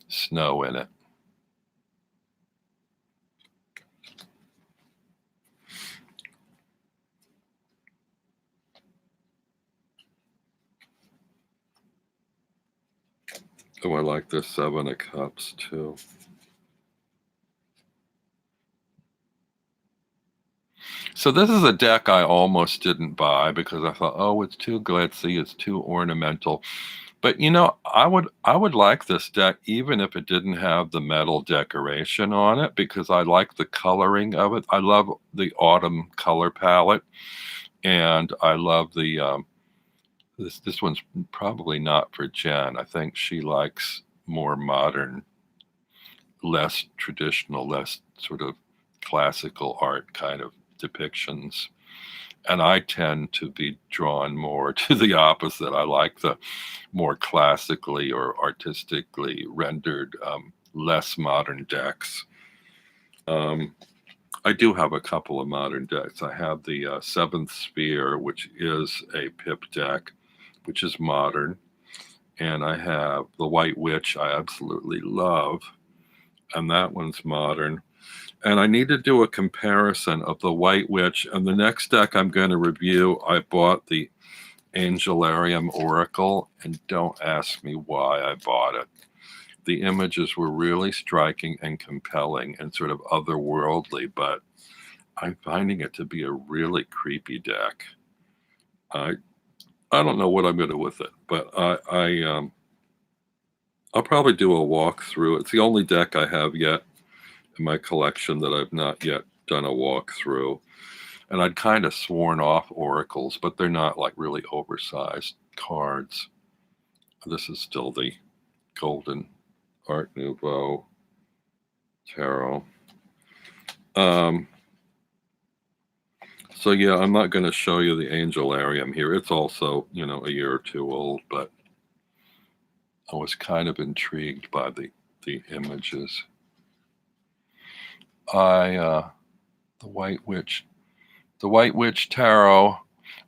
snow in it. Oh, I like the 7 of Cups too. So this is a deck I almost didn't buy because I thought, oh, it's too glitzy, it's too ornamental. But I would like this deck even if it didn't have the metal decoration on it, because I like the coloring of it. I love the autumn color palette, and I love the this one's probably not for Jen. I think she likes more modern, less traditional, less sort of classical art kind of depictions. And I tend to be drawn more to the opposite. I like the more classically or artistically rendered, less modern decks. I do have a couple of modern decks. I have the Seventh Sphere, which is a pip deck, which is modern. And I have the White Witch I absolutely love, and that one's modern. And I need to do a comparison of the White Witch, and the next deck I'm going to review, I bought the Angelarium Oracle, and don't ask me why I bought it. The images were really striking and compelling and sort of otherworldly, but I'm finding it to be a really creepy deck. I don't know what I'm going to do with it, but I'll probably do a walkthrough. It's the only deck I have yet in my collection that I've not yet done a walkthrough. And I'd kind of sworn off oracles, but they're not like really oversized cards. This is still the Golden Art Nouveau Tarot. So yeah, I'm not going to show you the Angelarium here. It's also, a year or two old, but I was kind of intrigued by the images. The White Witch Tarot.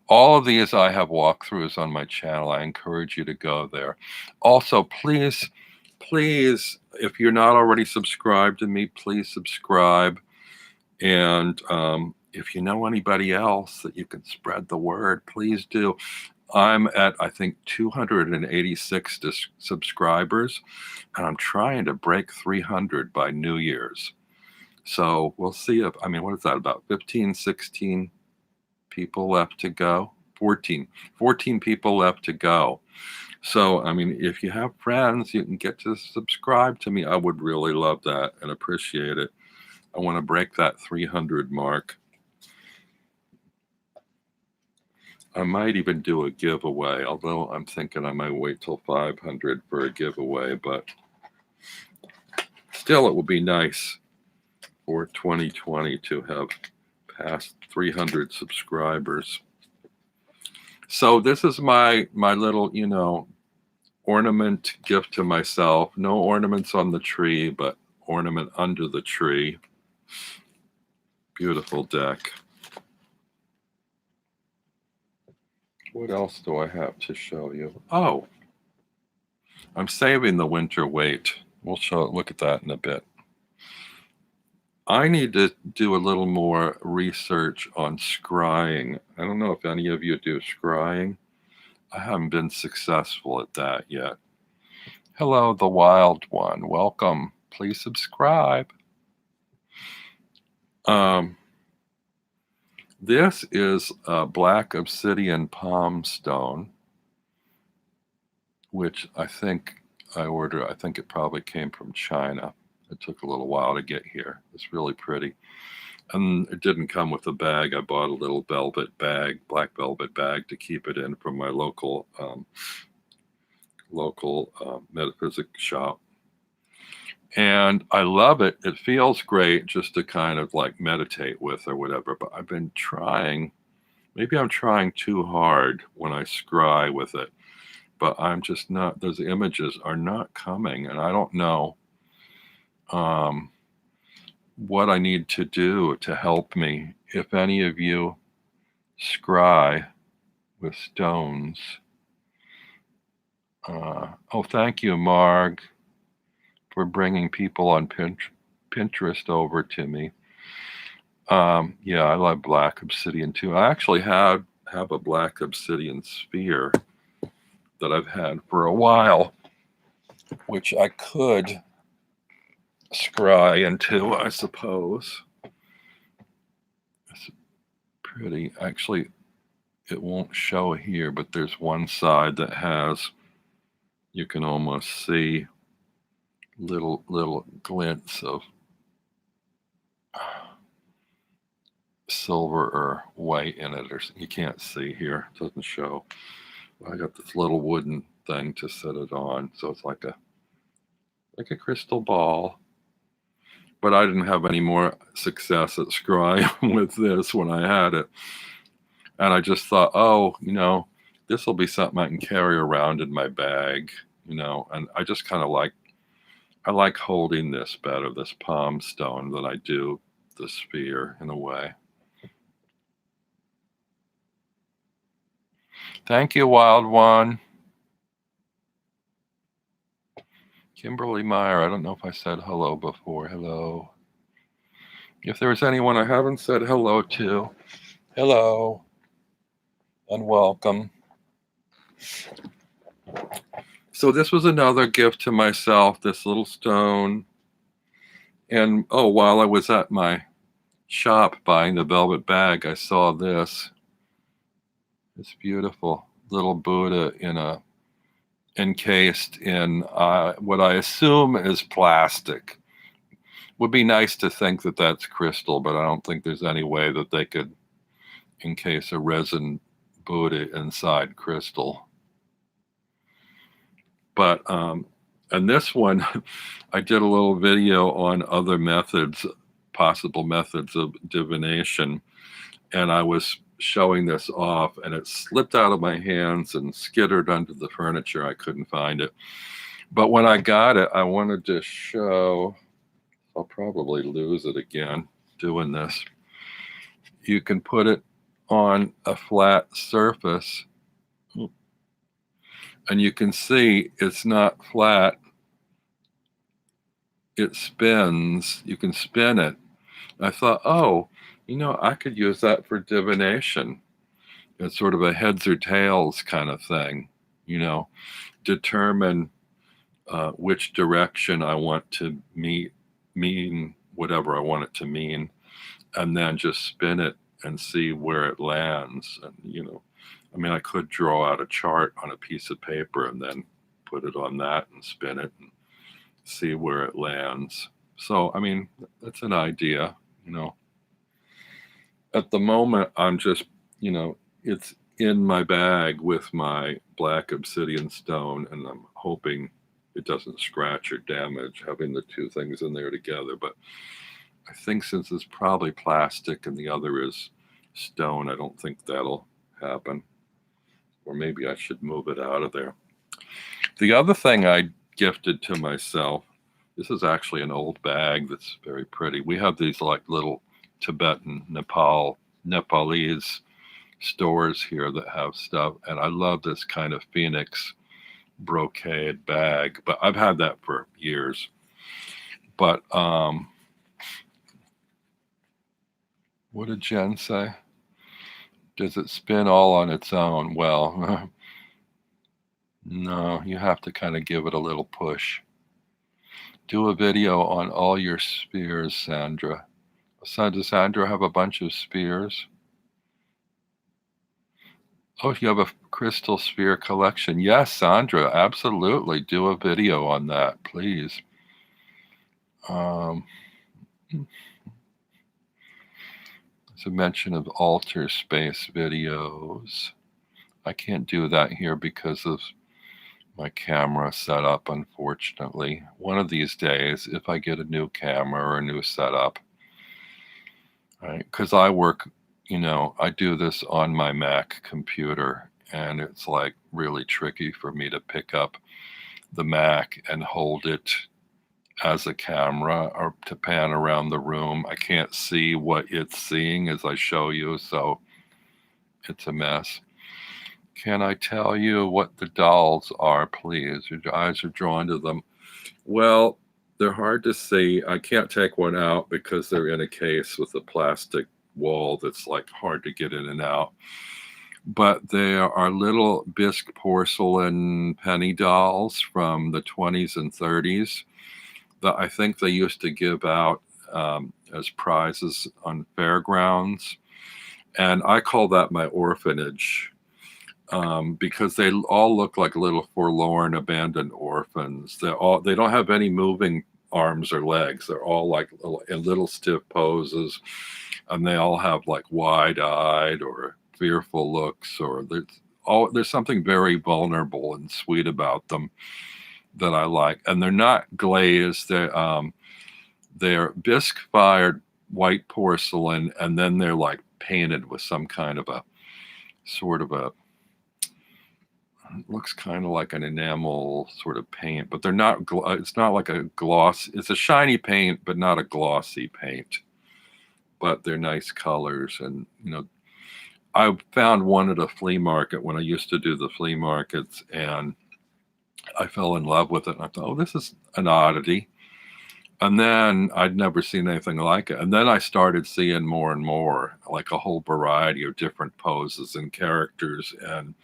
All of these I have walkthroughs on my channel. I encourage you to go there. Also, please, if you're not already subscribed to me, please subscribe. And if you know anybody else that you can spread the word, please do. I'm at, I think, 286 subscribers, and I'm trying to break 300 by New Year's. So we'll see if, what is that, about 15, 16 people left to go? 14 people left to go. So, if you have friends, you can get to subscribe to me. I would really love that and appreciate it. I want to break that 300 mark. I might even do a giveaway, although I'm thinking I might wait till 500 for a giveaway, but still it would be nice for 2020 to have passed 300 subscribers. So this is my little, ornament gift to myself. No ornaments on the tree, but ornament under the tree. Beautiful deck. What else do I have to show you? Oh, I'm saving the Winter Wait. We'll look at that in a bit. I need to do a little more research on scrying. I don't know if any of you do scrying. I haven't been successful at that yet. Hello, the Wild One. Welcome. Please subscribe. This is Black Obsidian Palm Stone, which I think I ordered. I think it probably came from China. It took a little while to get here. It's really pretty. And it didn't come with a bag. I bought a little velvet bag, black velvet bag, to keep it in from my local metaphysics shop. And I love it. It feels great just to kind of like meditate with or whatever. But I've been trying, maybe I'm trying too hard when I scry with it. But I'm just not, those images are not coming. And I don't know what I need to do to help me. If any of you scry with stones. Oh, thank you, Marg, for bringing people on Pinterest over to me. Yeah, I love black obsidian too. I actually have a black obsidian sphere that I've had for a while, which I could scry into, I suppose. It's pretty. Actually, it won't show here, but there's one side that has, you can almost see little glints of silver or white in it, or you can't see here. It doesn't show. I got this little wooden thing to set it on, so it's like a crystal ball. But I didn't have any more success at scrying with this when I had it. And I just thought, oh, this will be something I can carry around in my bag, and I just kind of I like holding this better, this palm stone, than I do the sphere in a way. Thank you, Wild One. Kimberly Meyer, I don't know if I said hello before. Hello. If there's anyone I haven't said hello to, hello and welcome. So this was another gift to myself, this little stone. And while I was at my shop buying the velvet bag, I saw this beautiful little Buddha encased in what I assume is plastic. Would be nice to think that that's crystal, but I don't think there's any way that they could encase a resin Buddha inside crystal. But and this one, I did a little video on other methods, possible methods of divination, and I was showing this off, and it slipped out of my hands and skittered under the furniture. I couldn't find it. But when I got it, I wanted to show, I'll probably lose it again doing this. You can put it on a flat surface, and you can see it's not flat. It spins. You can spin it. I thought, I could use that for divination. It's sort of a heads or tails kind of thing, determine which direction I want to mean whatever I want it to mean, and then just spin it and see where it lands. And, I could draw out a chart on a piece of paper and then put it on that and spin it and see where it lands. So, that's an idea, At the moment, I'm just, it's in my bag with my black obsidian stone, and I'm hoping it doesn't scratch or damage having the two things in there together. But I think since it's probably plastic and the other is stone, I don't think that'll happen. Or maybe I should move it out of there. The other thing I gifted to myself, this is actually an old bag that's very pretty. We have these like little Tibetan, Nepalese stores here that have stuff, and I love this kind of phoenix brocade bag, but I've had that for years. But what did Jen say? Does it spin all on its own? Well, no, you have to kind of give it a little push. Do a video on all your spears, Sandra. Does Sandra have a bunch of spears? Oh, you have a crystal sphere collection. Yes, Sandra, absolutely. Do a video on that, please. There's a mention of altar space videos. I can't do that here because of my camera setup, unfortunately. One of these days, if I get a new camera or a new setup, right? Because I work, I do this on my Mac computer, and it's like really tricky for me to pick up the Mac and hold it as a camera or to pan around the room. I can't see what it's seeing as I show you, so it's a mess. Can I tell you what the dolls are, please? Your eyes are drawn to them. Well, they're hard to see. I can't take one out because they're in a case with a plastic wall that's like hard to get in and out. But they are little bisque porcelain penny dolls from the 20s and 30s that I think they used to give out as prizes on fairgrounds. And I call that my orphanage. Because they all look like little forlorn, abandoned orphans. They don't have any moving arms or legs. They're all like little stiff poses, and they all have like wide-eyed or fearful looks, or there's something very vulnerable and sweet about them that I like. And they're not glazed. They're bisque-fired white porcelain, and then they're like painted with some kind of a sort of a, it looks kind of like an enamel sort of paint, but they're not, it's not like a gloss. It's a shiny paint, but not a glossy paint, but they're nice colors. And, I found one at a flea market when I used to do the flea markets, and I fell in love with it. And I thought, oh, this is an oddity. And then I'd never seen anything like it. And then I started seeing more and more, like a whole variety of different poses and characters. And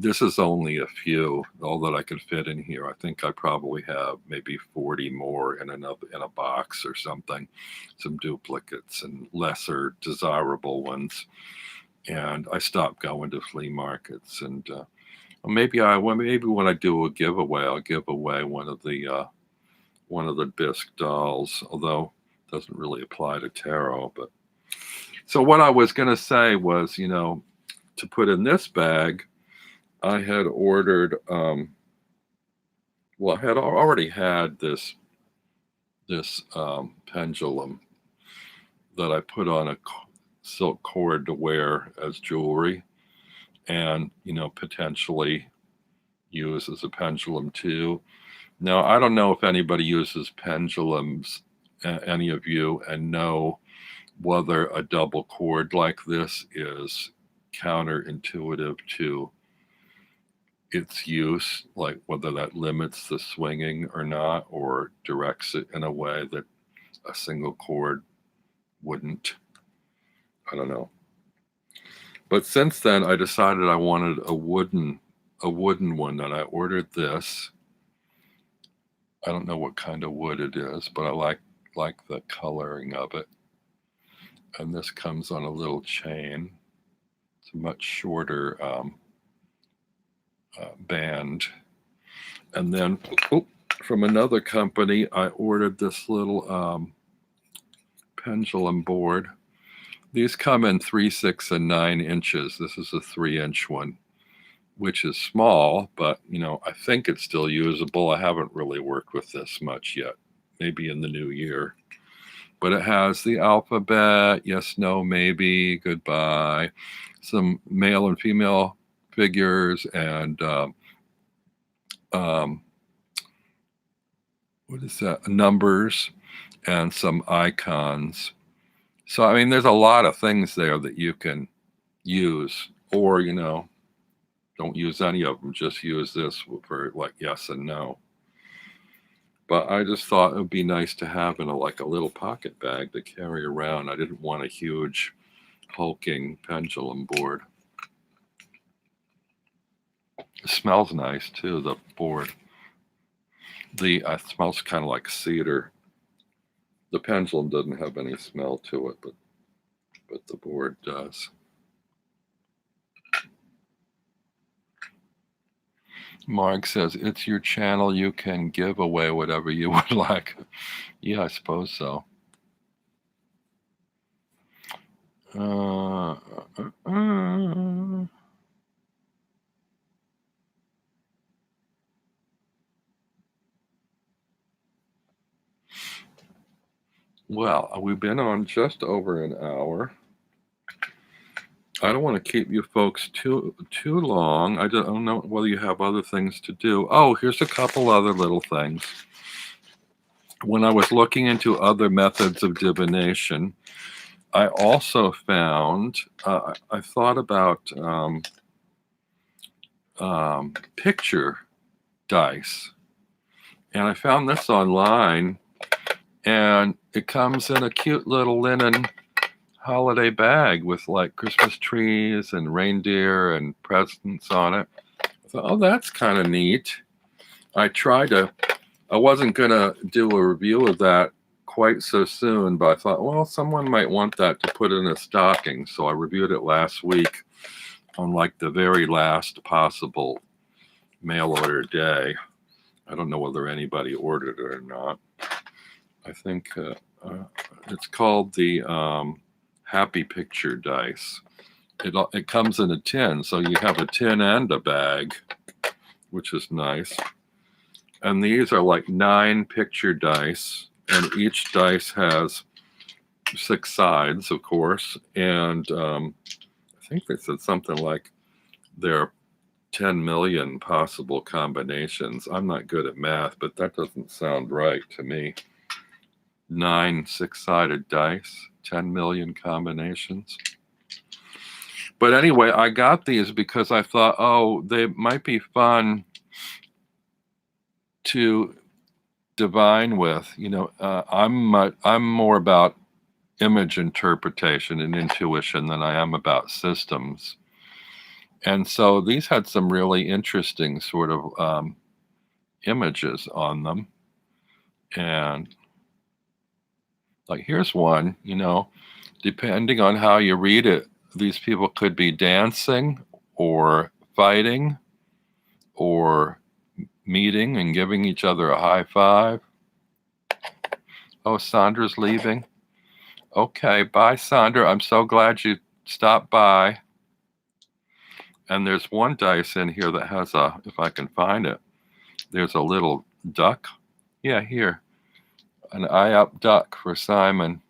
this is only a few, all that I can fit in here. I think I probably have maybe 40 more in a box or something, some duplicates and lesser desirable ones. And I stopped going to flea markets. And maybe when I do a giveaway, I'll give away one of the bisque dolls, although it doesn't really apply to tarot. But so what I was going to say was, to put in this bag, I had ordered, I had already had this pendulum that I put on a silk cord to wear as jewelry, and potentially use as a pendulum too. Now, I don't know if anybody uses pendulums, any of you, and know whether a double cord like this is counterintuitive to its use, like whether that limits the swinging or not, or directs it in a way that a single cord wouldn't. I don't know. But since then, I decided I wanted a wooden one, and I ordered this. I don't know what kind of wood it is, but I like the coloring of it. And this comes on a little chain. It's a much shorter band. And then from another company, I ordered this little pendulum board. These come in 3, 6, and 9 inches. This is a 3-inch one, which is small, but I think it's still usable. I haven't really worked with this much yet, maybe in the new year. But it has the alphabet, yes, no, maybe, goodbye, some male and female figures, and what is that? Numbers, and some icons. So, I mean, there's a lot of things there that you can use, or, don't use any of them. Just use this for like yes and no. But I just thought it would be nice to have in a little pocket bag to carry around. I didn't want a huge hulking pendulum board. It smells nice too, the board. It smells kind of like cedar. The pendulum doesn't have any smell to it, but the board does. Mark says, it's your channel. You can give away whatever you would like. Yeah, I suppose so. Well, we've been on just over an hour. I don't want to keep you folks too long. I don't know whether you have other things to do. Oh, here's a couple other little things. When I was looking into other methods of divination, I also found, I thought about picture dice. And I found this online, and it comes in a cute little linen holiday bag with like Christmas trees and reindeer and presents on it. I thought, oh, that's kind of neat. I wasn't going to do a review of that quite so soon, but I thought, well, someone might want that to put in a stocking. So I reviewed it last week on like the very last possible mail order day. I don't know whether anybody ordered it or not. I think it's called the Happy Picture dice. It comes in a tin, so you have a tin and a bag, which is nice. And these are like 9 picture dice, and each dice has 6 sides, of course. And I think they said something like there are 10 million possible combinations. I'm not good at math, but that doesn't sound right to me. 9 6-sided dice, 10 million combinations. But anyway, I got these because I thought, oh, they might be fun to divine with. I'm more about image interpretation and intuition than I am about systems. And so these had some really interesting sort of images on them. And like, here's one, depending on how you read it, these people could be dancing or fighting or meeting and giving each other a high five. Oh, Sandra's leaving. Okay, bye, Sandra. I'm so glad you stopped by. And there's one dice in here that has if I can find it, there's a little duck. Yeah, here. An eye up duck for Simon.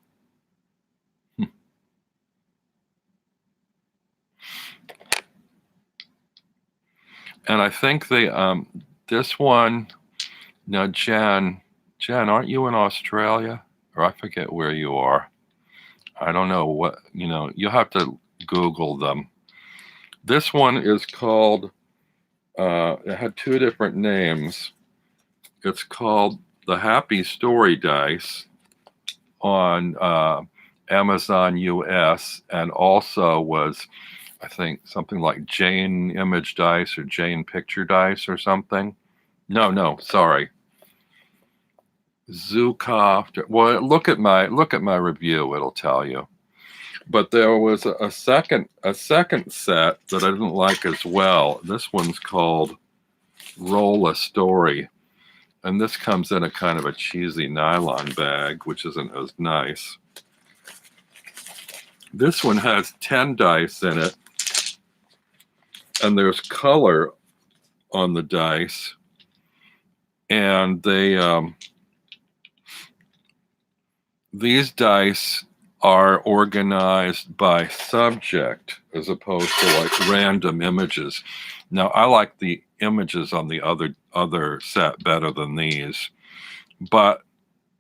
And I think this one, now Jen, aren't you in Australia? Or I forget where you are. I don't know what, you'll have to Google them. This one is called, it had two different names. It's called the Happy Story Dice on Amazon US, and also was, I think, something like Jane Image Dice or Jane Picture Dice or something. No, sorry. Zukov. Well, look at my review. It'll tell you. But there was a second set that I didn't like as well. This one's called Roll a Story, and this comes in a kind of a cheesy nylon bag, which isn't as nice. This one has 10 dice in it, and there's color on the dice, and these dice are organized by subject as opposed to like random images. Now, I like the images on the other set better than these, but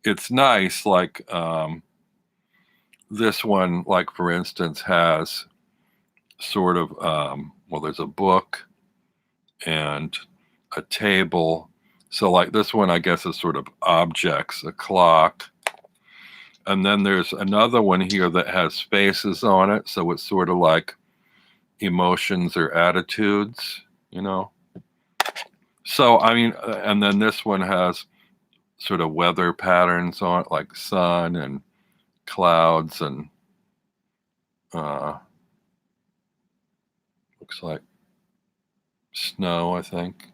it's nice. Like this one, like for instance, has sort of there's a book and a table. So like this one, I guess, is sort of objects, a clock. And then there's another one here that has faces on it. So it's sort of like emotions or attitudes, So, I mean, and then this one has sort of weather patterns on it, like sun and clouds and looks like snow, I think.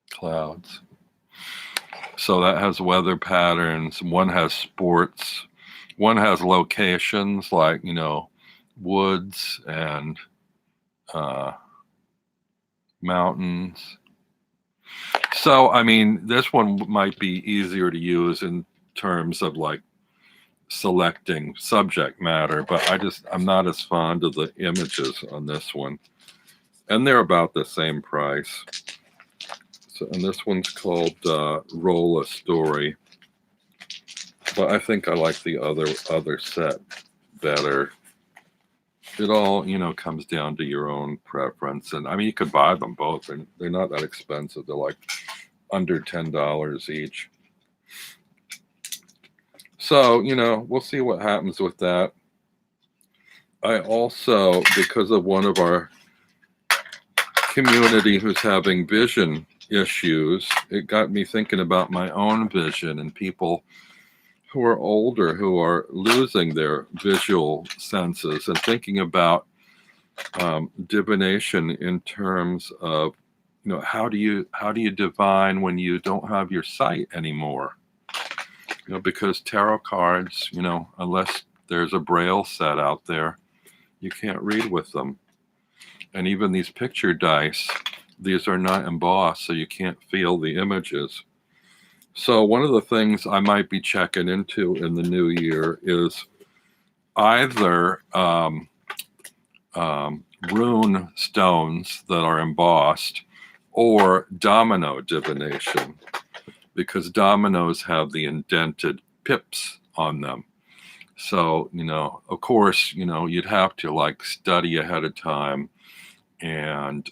Clouds. So that has weather patterns. One has sports. One has locations like, woods and mountains. So, I mean, this one might be easier to use in terms of like selecting subject matter, but I'm not as fond of the images on this one. And they're about the same price. So, and this one's called Roll a Story. But I think I like the other set better. It all, comes down to your own preference. And I mean, you could buy them both, and they're not that expensive. They're like under $10 each. So, we'll see what happens with that. I also, because of one of our community who's having vision issues, it got me thinking about my own vision and people who are older who are losing their visual senses, and thinking about divination in terms of, how do you divine when you don't have your sight anymore? Because tarot cards, unless there's a braille set out there, you can't read with them. And even these picture dice, these are not embossed, so you can't feel the images. So one of the things I might be checking into in the new year is either rune stones that are embossed or domino divination, because dominoes have the indented pips on them. So, of course, you'd have to like study ahead of time and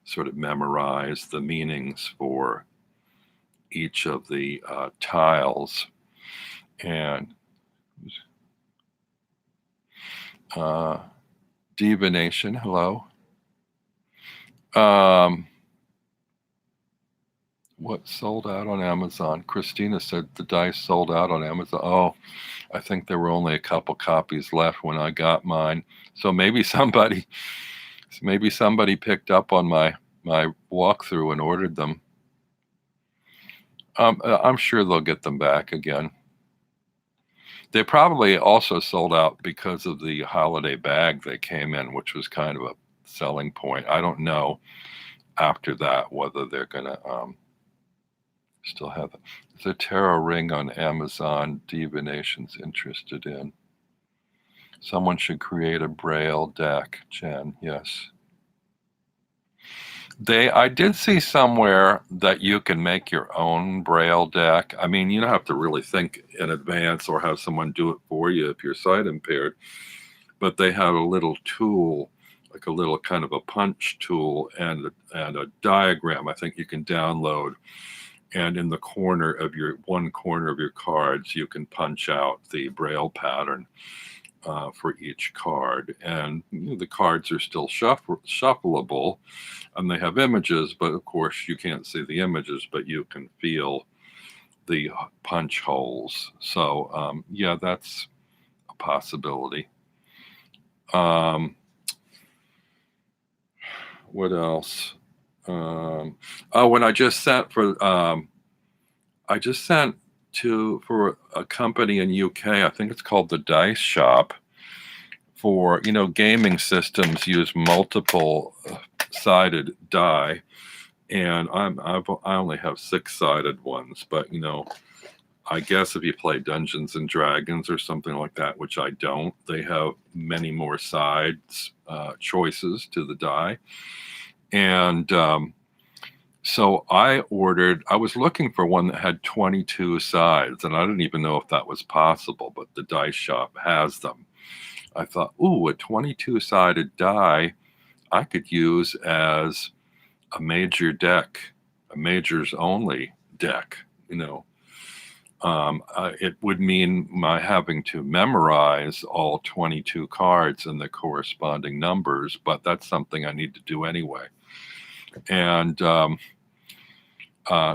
sort of memorize the meanings for each of the tiles. And divination, hello. What sold out on Amazon? Christina said the dice sold out on Amazon. Oh, I think there were only a couple copies left when I got mine. So maybe somebody picked up on my walkthrough and ordered them. I'm sure they'll get them back again. They probably also sold out because of the holiday bag they came in, which was kind of a selling point. I don't know after that whether they're going to still have it. There's a tarot ring on Amazon divination's interested in. Someone should create a Braille deck, Jen. Yes. I did see somewhere that you can make your own Braille deck. I mean, you don't have to really think in advance or have someone do it for you if you're sight impaired. But they have a little tool, like a little kind of a punch tool and a diagram I think you can download. And in the one corner of your cards, you can punch out the Braille pattern for each card. And the cards are still shuffleable, and they have images, but of course you can't see the images, but you can feel the punch holes. So yeah, that's a possibility. What else? When I just sent for a company in UK, I think it's called the Dice Shop, for gaming systems use multiple sided die, and I only have 6-sided ones, but I guess if you play Dungeons and Dragons or something like that, which I don't, they have many more sides choices to the die. And so I was looking for one that had 22 sides, and I didn't even know if that was possible, but the Dice Shop has them. I thought, ooh, a 22-sided die I could use as a major deck, a majors only deck. It would mean my having to memorize all 22 cards and the corresponding numbers, but that's something I need to do anyway. And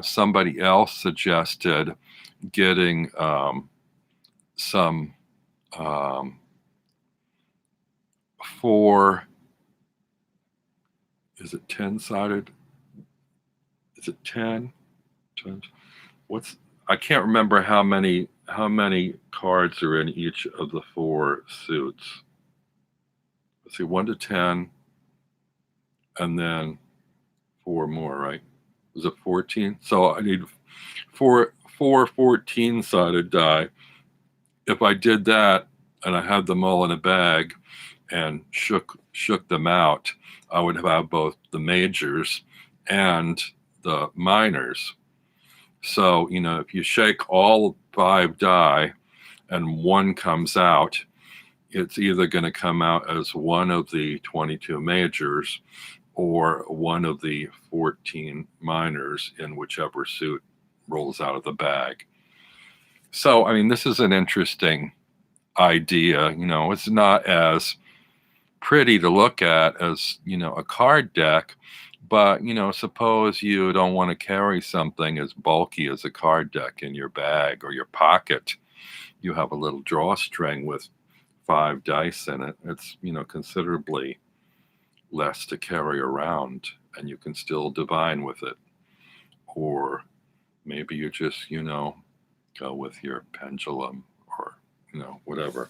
somebody else suggested getting some 4, is it 10-sided? Is it 10? I can't remember how many cards are in each of the 4 suits. Let's see, 1 to 10, and then 4 more, right? Was it 14? So I need 4 14-sided die. If I did that and I had them all in a bag and shook them out, I would have both the majors and the minors. So, if you shake all 5 die and one comes out, it's either going to come out as one of the 22 majors or one of the 14 minors in whichever suit rolls out of the bag. So, I mean, this is an interesting idea. It's not as pretty to look at as, a card deck, but, suppose you don't want to carry something as bulky as a card deck in your bag or your pocket. You have a little drawstring with 5 dice in it. It's, considerably less to carry around, and you can still divine with it. Or maybe you just, go with your pendulum or, whatever.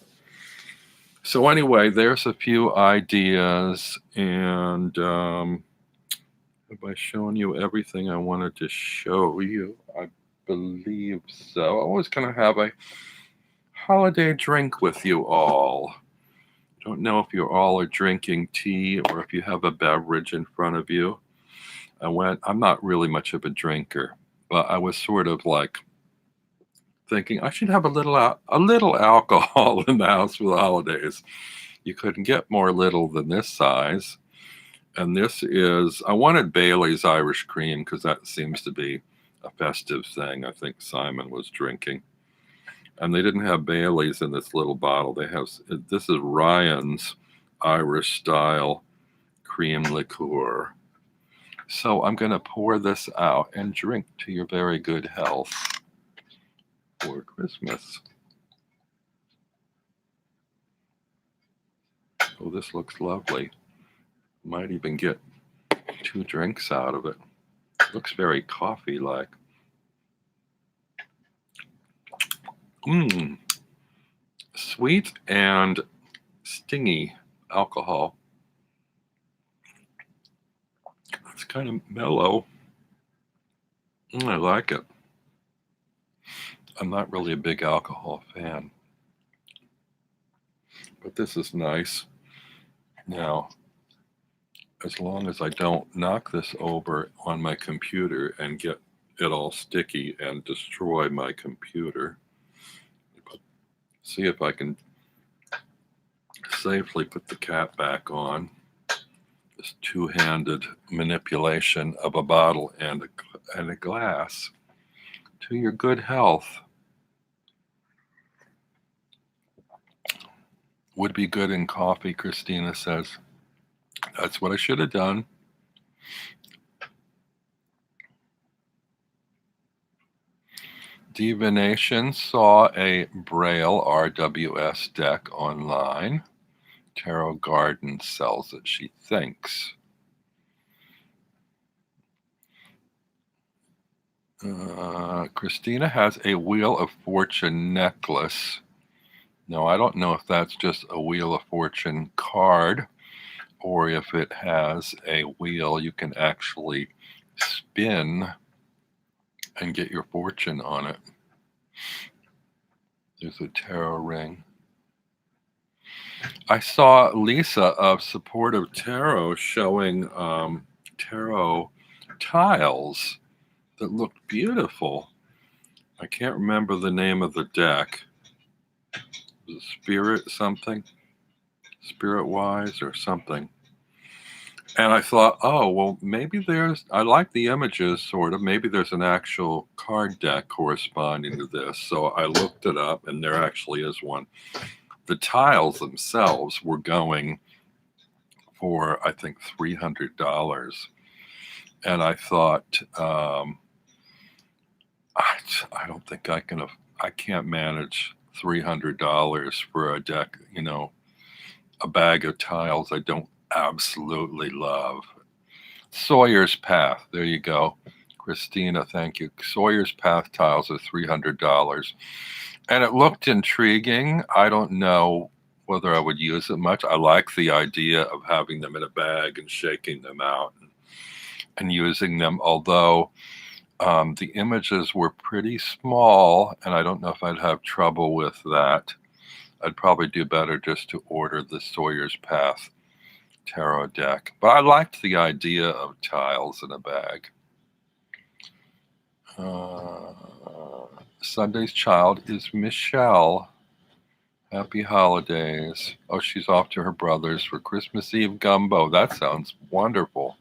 So anyway, there's a few ideas, and have I shown you everything I wanted to show you? I believe so. I was going to have a holiday drink with you all. I don't know if you all are drinking tea or if you have a beverage in front of you. I'm not really much of a drinker, but I was sort of like thinking I should have a little alcohol in the house for the holidays. You couldn't get more little than this size. And this is, I wanted Bailey's Irish Cream because that seems to be a festive thing. I think Simon was drinking. And they didn't have Bailey's in this little bottle. This is Ryan's Irish style cream liqueur. So I'm going to pour this out and drink to your very good health for Christmas. Oh, this looks lovely. Might even get 2 drinks out of it. Looks very coffee-like. Sweet and stingy alcohol. It's kind of mellow. I like it. I'm not really a big alcohol fan, but this is nice. Now, as long as I don't knock this over on my computer and get it all sticky and destroy my computer, see if I can safely put the cap back on. This two-handed manipulation of a bottle and a glass. To your good health. Would be good in coffee, Christina says. That's what I should have done. Divination saw a Braille RWS deck online. Tarot Garden sells it, she thinks. Christina has a Wheel of Fortune necklace. Now, I don't know if that's just a Wheel of Fortune card or if it has a wheel you can actually spin and get your fortune on it. There's a tarot ring. I saw Lisa of Supportive Tarot showing tarot tiles that looked beautiful. I can't remember the name of the deck. Was it Spirit something? Spirit Wise or something. And I thought, oh, well, maybe I like the images, sort of. Maybe there's an actual card deck corresponding to this. So I looked it up, and there actually is one. The tiles themselves were going for, I think, $300. And I thought, I don't think I can't manage $300 for a deck, a bag of tiles I don't absolutely love. Sawyer's Path, there you go. Christina, thank you. Sawyer's Path tiles are $300. And it looked intriguing. I don't know whether I would use it much. I like the idea of having them in a bag and shaking them out and using them, although the images were pretty small, and I don't know if I'd have trouble with that. I'd probably do better just to order the Sawyer's Path tarot deck. But I liked the idea of tiles in a bag. Sunday's child is Michelle. Happy holidays. Oh, she's off to her brother's for Christmas Eve gumbo. That sounds wonderful.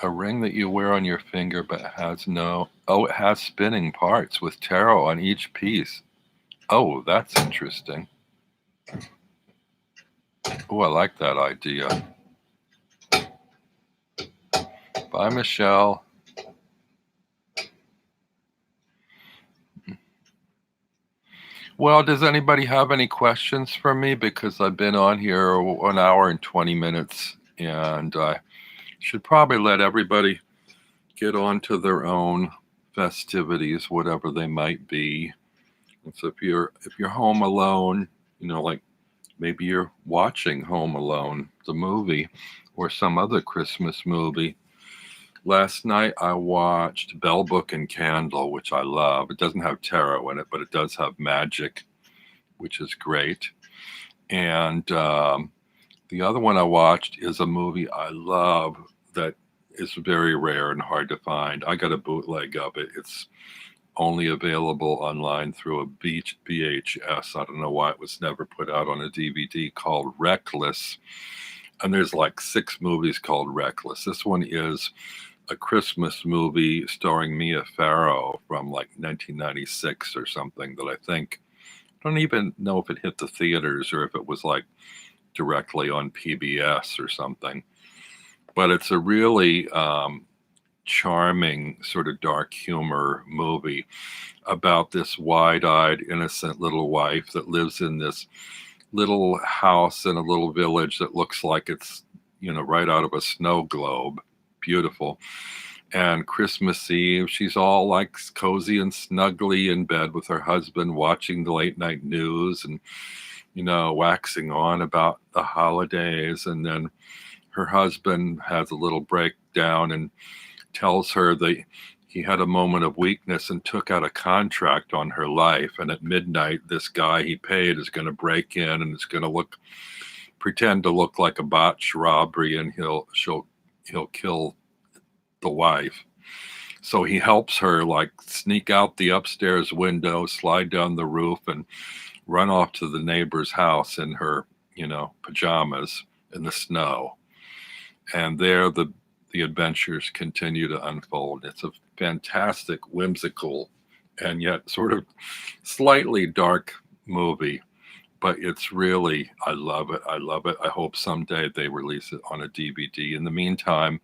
A ring that you wear on your finger but has it has spinning parts with tarot on each piece. Oh, that's interesting. Oh, I like that idea. Bye, Michelle. Well, does anybody have any questions for me? Because I've been on here 1 hour and 20 minutes, and I should probably let everybody get on to their own festivities, whatever they might be. And so if you're home alone, like maybe you're watching Home Alone, the movie, or some other Christmas movie. Last night I watched Bell, Book and Candle, which I love. It doesn't have tarot in it, but it does have magic, which is great. And the other one I watched is a movie I love that is very rare and hard to find. I got a bootleg of it. It's only available online through a VHS. I don't know why it was never put out on a DVD, called Reckless. And there's like 6 movies called Reckless. This one is a Christmas movie starring Mia Farrow from like 1996 or something, that I think, I don't even know if it hit the theaters or if it was like directly on PBS or something. But it's a really charming sort of dark humor movie about this wide-eyed, innocent little wife that lives in this little house in a little village that looks like it's, right out of a snow globe. Beautiful. And Christmas Eve, she's all like cozy and snuggly in bed with her husband, watching the late night news and, waxing on about the holidays. And then her husband has a little breakdown and tells her that he had a moment of weakness and took out a contract on her life. And at midnight, this guy he paid is going to break in and is going to pretend to look like a botched robbery, and he'll kill the wife. So he helps her like sneak out the upstairs window, slide down the roof, and run off to the neighbor's house in her, pajamas in the snow. And there the adventures continue to unfold. It's a fantastic, whimsical, and yet sort of slightly dark movie. But it's really, I love it. I love it. I hope someday they release it on a DVD. In the meantime,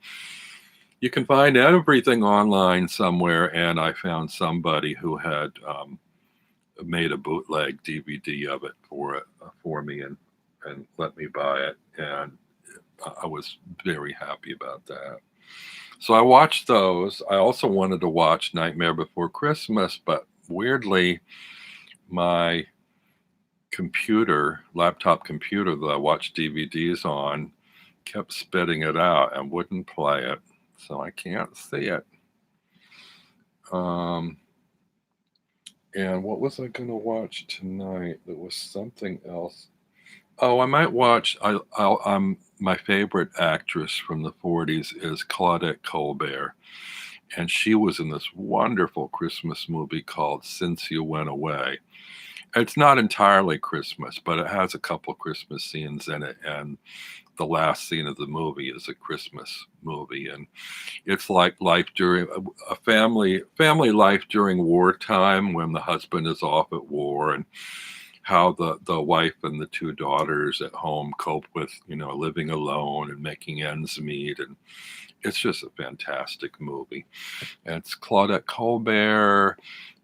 you can find everything online somewhere, and I found somebody who had made a bootleg DVD of it for me and let me buy it, and I was very happy about that. So I watched those. I also wanted to watch Nightmare Before Christmas, but weirdly, my laptop computer that I watch DVDs on, kept spitting it out and wouldn't play it, so I can't see it. And what was I going to watch tonight? There was something else. Oh, I might watch. My favorite actress from the 40s is Claudette Colbert, and she was in this wonderful Christmas movie called Since You Went Away. It's not entirely Christmas, but it has a couple Christmas scenes in it, and the last scene of the movie is a Christmas movie, and it's like life during a family life during wartime, when the husband is off at war, and how the wife and the 2 daughters at home cope with, living alone and making ends meet. And it's just a fantastic movie. And it's Claudette Colbert.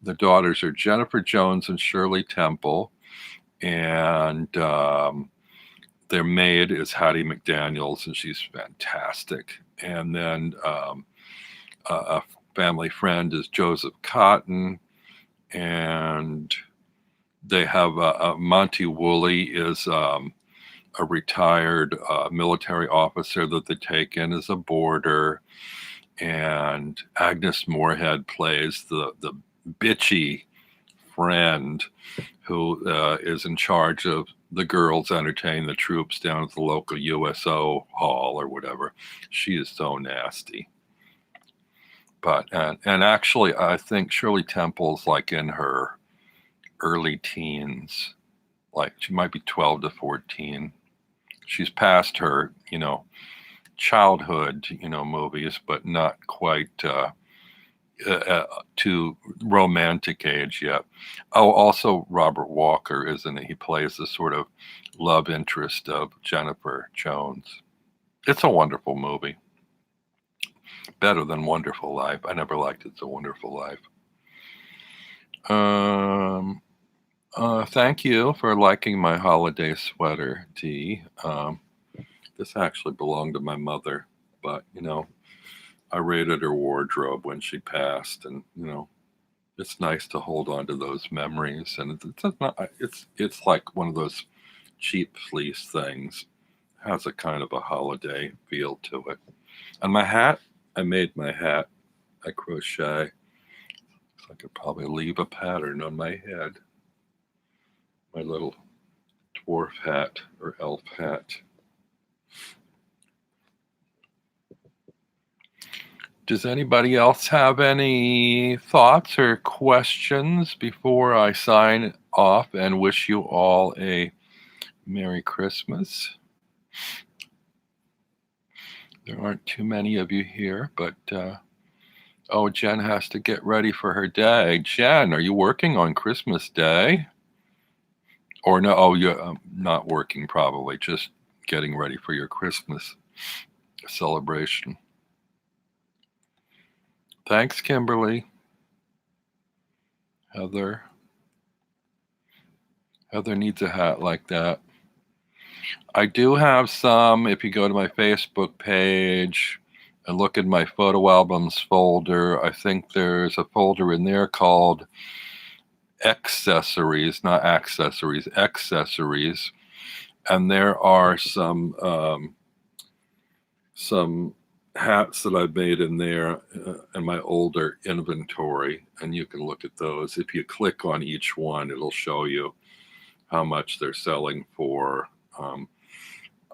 The daughters are Jennifer Jones and Shirley Temple. And their maid is Hattie McDaniels, and she's fantastic. And then a family friend is Joseph Cotton. And they have Monty Woolley is a retired military officer that they take in as a boarder, and Agnes Moorehead plays the bitchy friend who is in charge of the girls entertaining the troops down at the local USO hall or whatever. She is so nasty. But and actually, I think Shirley Temple's like in her early teens, like she might be 12 to 14. She's past her, childhood, movies, but not quite to romantic age yet. Oh, also Robert Walker, isn't it? He plays the sort of love interest of Jennifer Jones. It's a wonderful movie. Better than Wonderful Life. I never liked It's a Wonderful Life. Thank you for liking my holiday sweater, Dee. This actually belonged to my mother, but I raided her wardrobe when she passed, and it's nice to hold on to those memories. And it's like one of those cheap fleece things. It has a kind of a holiday feel to it. And my hat, I made my hat. I crochet. So I could probably leave a pattern on my head. My little dwarf hat or elf hat. Does anybody else have any thoughts or questions before I sign off and wish you all a Merry Christmas? There aren't too many of you here, but oh, Jen has to get ready for her day. Jen, are you working on Christmas Day? Or no? Oh, you're not working, probably just getting ready for your Christmas celebration. Thanks, Kimberly. Heather needs a hat like that. I do have some. If you go to my Facebook page and look at my photo albums folder, I think there's a folder in there called accessories, not accessories, accessories. And there are some hats that I've made in there in my older inventory, and you can look at those. If you click on each one, it'll show you how much they're selling for.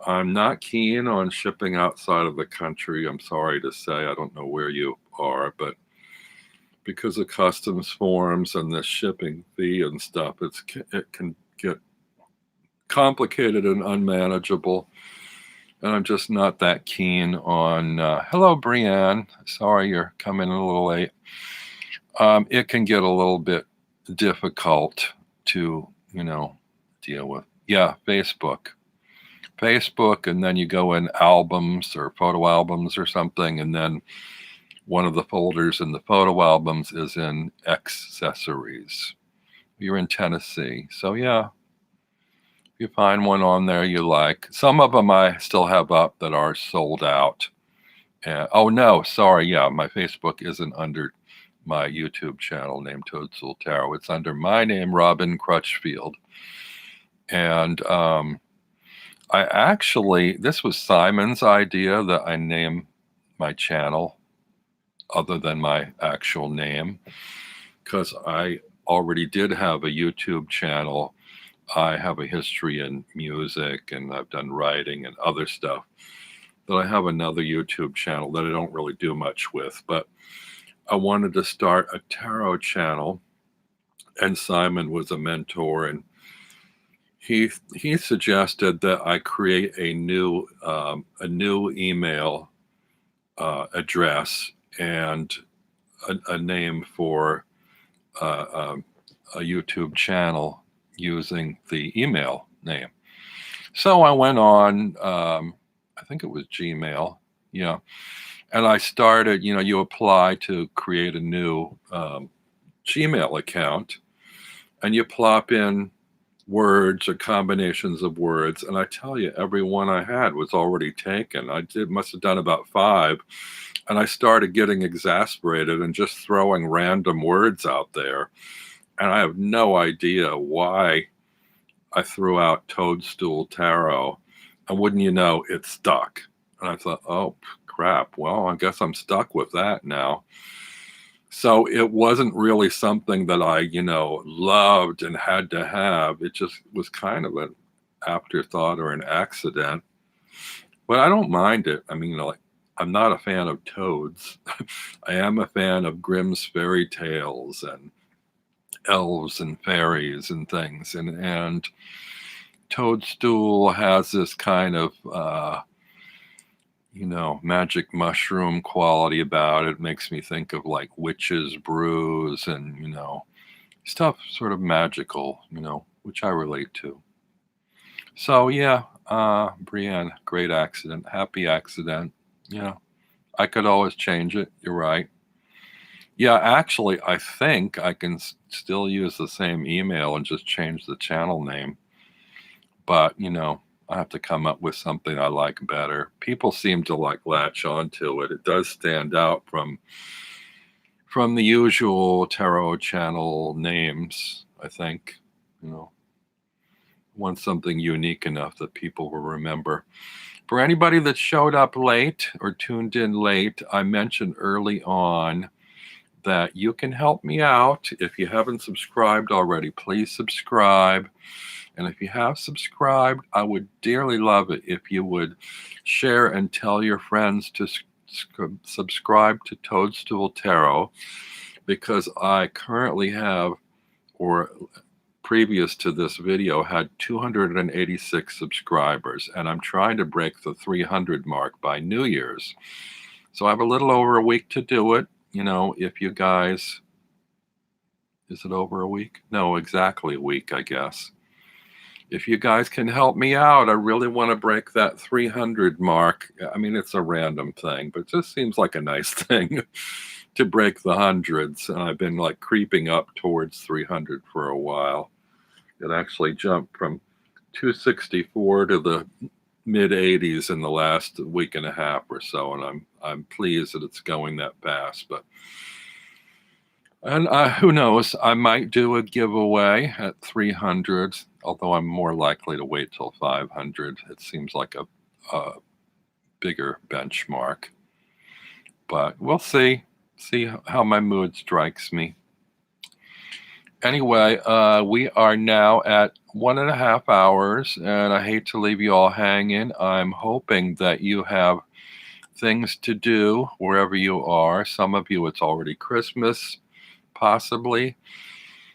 I'm not keen on shipping outside of the country. I'm sorry to say. I don't know where you are, but because of customs forms and the shipping fee and stuff, it can get complicated and unmanageable. And I'm just not that keen on. Hello, Brianne. Sorry you're coming a little late. It can get a little bit difficult to, deal with. Yeah, Facebook, and then you go in albums or photo albums or something, and then one of the folders in the photo albums is in accessories. You're in Tennessee, so yeah. You find one on there you like. Some of them I still have up that are sold out. Oh no, sorry, yeah, my Facebook isn't under my YouTube channel named Toadstool Tarot. It's under my name, Robin Crutchfield. And this was Simon's idea that I name my channel other than my actual name, because I already did have a YouTube channel. I have a history in music, and I've done writing and other stuff. But I have another YouTube channel that I don't really do much with. But I wanted to start a tarot channel, and Simon was a mentor, and he suggested that I create a new email address and a name for a YouTube channel using the email name. So I went on, I think it was Gmail, yeah, and I started, you apply to create a new Gmail account, and you plop in words or combinations of words, and I tell you, every one I had was already taken. Must have done about 5, and I started getting exasperated and just throwing random words out there. And I have no idea why I threw out Toadstool Tarot. And wouldn't you know, it stuck. And I thought, oh, crap. Well, I guess I'm stuck with that now. So it wasn't really something that I, loved and had to have. It just was kind of an afterthought or an accident. But I don't mind it. I mean, I'm not a fan of toads. I am a fan of Grimm's fairy tales and elves and fairies and things, and Toadstool has this kind of magic mushroom quality about it. It makes me think of like witches brews and stuff sort of magical, which I relate to. So yeah, Brienne, great accident, happy accident. I could always change it. You're right. Yeah, actually, I think I can still use the same email and just change the channel name. But, I have to come up with something I like better. People seem to latch onto it. It does stand out from the usual tarot channel names, I think. Want something unique enough that people will remember. For anybody that showed up late or tuned in late, I mentioned early on that you can help me out. If you haven't subscribed already, please subscribe. And if you have subscribed, I would dearly love it if you would share and tell your friends subscribe to Toadstool Tarot, because I currently have, or previous to this video, had 286 subscribers, and I'm trying to break the 300 mark by New Year's. So I have a little over a week to do it. You know, if you guys, is it over a week? No, exactly a week, I guess. If you guys can help me out, I really want to break that 300 mark. I mean, it's a random thing, but it just seems like a nice thing to break the hundreds. And I've been like creeping up towards 300 for a while. It actually jumped from 264 to the mid 80s in the last week and a half or so, and I'm pleased that it's going that fast. But who knows? I might do a giveaway at 300, although I'm more likely to wait till 500. It seems like a bigger benchmark, but we'll see how my mood strikes me. Anyway, we are now at 1.5 hours, and I hate to leave you all hanging. I'm hoping that you have things to do wherever you are. Some of you, it's already Christmas, possibly.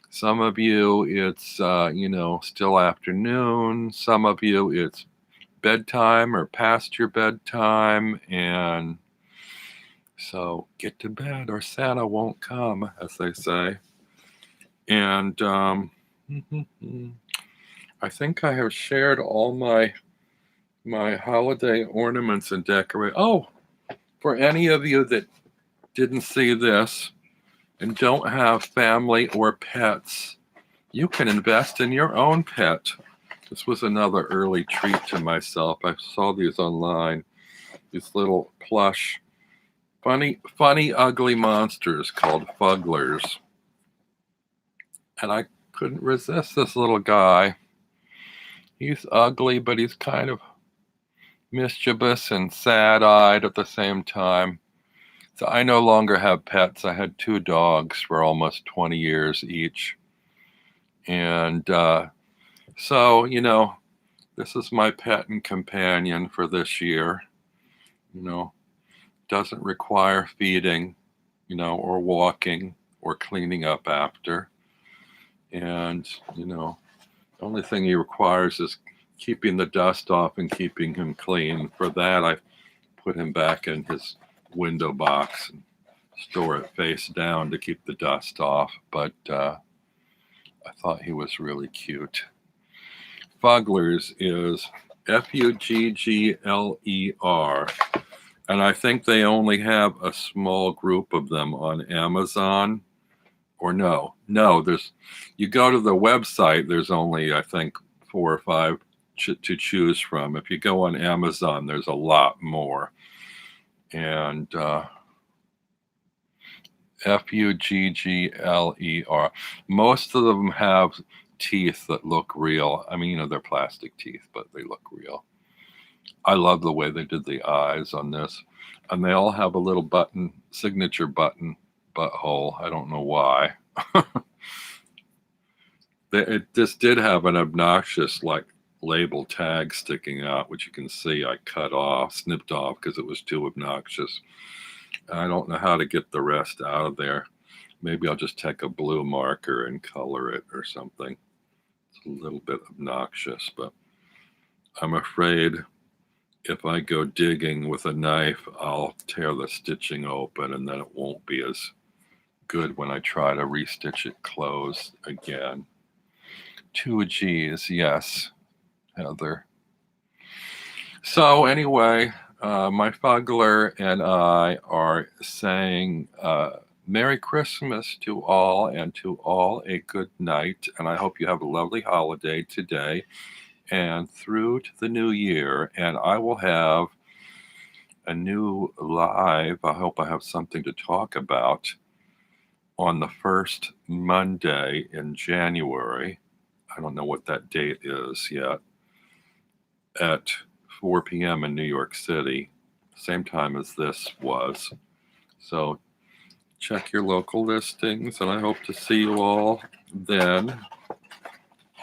Some of you, it's, still afternoon. Some of you, it's bedtime or past your bedtime. And so get to bed or Santa won't come, as they say. And I think I have shared all my holiday ornaments and decorations. Oh, for any of you that didn't see this and don't have family or pets, you can invest in your own pet. This was another early treat to myself. I saw these online, these little plush, funny, ugly monsters called fugglers. And I couldn't resist this little guy. He's ugly, but he's kind of mischievous and sad-eyed at the same time. So I no longer have pets. I had 2 dogs for almost 20 years each. And so, this is my pet and companion for this year. Doesn't require feeding, or walking or cleaning up after. And, the only thing he requires is keeping the dust off and keeping him clean. For that, I put him back in his window box and store it face down to keep the dust off. But I thought he was really cute. Fugglers is Fuggler. And I think they only have a small group of them on Amazon. Or no, you go to the website, there's only, I think, 4 or 5 to choose from. If you go on Amazon, there's a lot more. And Fuggler. Most of them have teeth that look real. I mean, they're plastic teeth, but they look real. I love the way they did the eyes on this. And they all have a little signature butthole. I don't know why. It just did have an obnoxious label tag sticking out, which you can see I snipped off because it was too obnoxious. I don't know how to get the rest out of there. Maybe I'll just take a blue marker and color it or something. It's a little bit obnoxious, but I'm afraid if I go digging with a knife, I'll tear the stitching open, and then it won't be as good when I try to restitch it closed again. 2 G's, yes, Heather. So anyway, my Fuggler and I are saying Merry Christmas to all, and to all a good night. And I hope you have a lovely holiday today and through to the new year. And I will have a new live. I hope I have something to talk about on the first Monday in January. I don't know what that date is yet. At 4 p.m. in New York City, same time as this was. So check your local listings, and I hope to see you all then.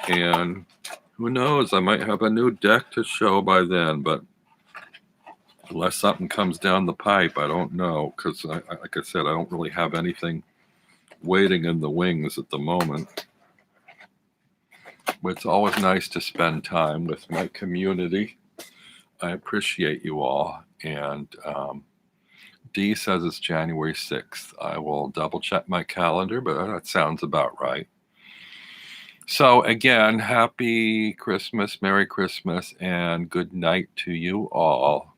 And who knows, I might have a new deck to show by then, but Unless something comes down the pipe, I don't know, because like I said, I don't really have anything waiting in the wings at the moment. But it's always nice to spend time with my community. I appreciate you all. And Dee says it's January 6th. I will double check my calendar, but that sounds about right. So again, happy Christmas, Merry Christmas, and good night to you all.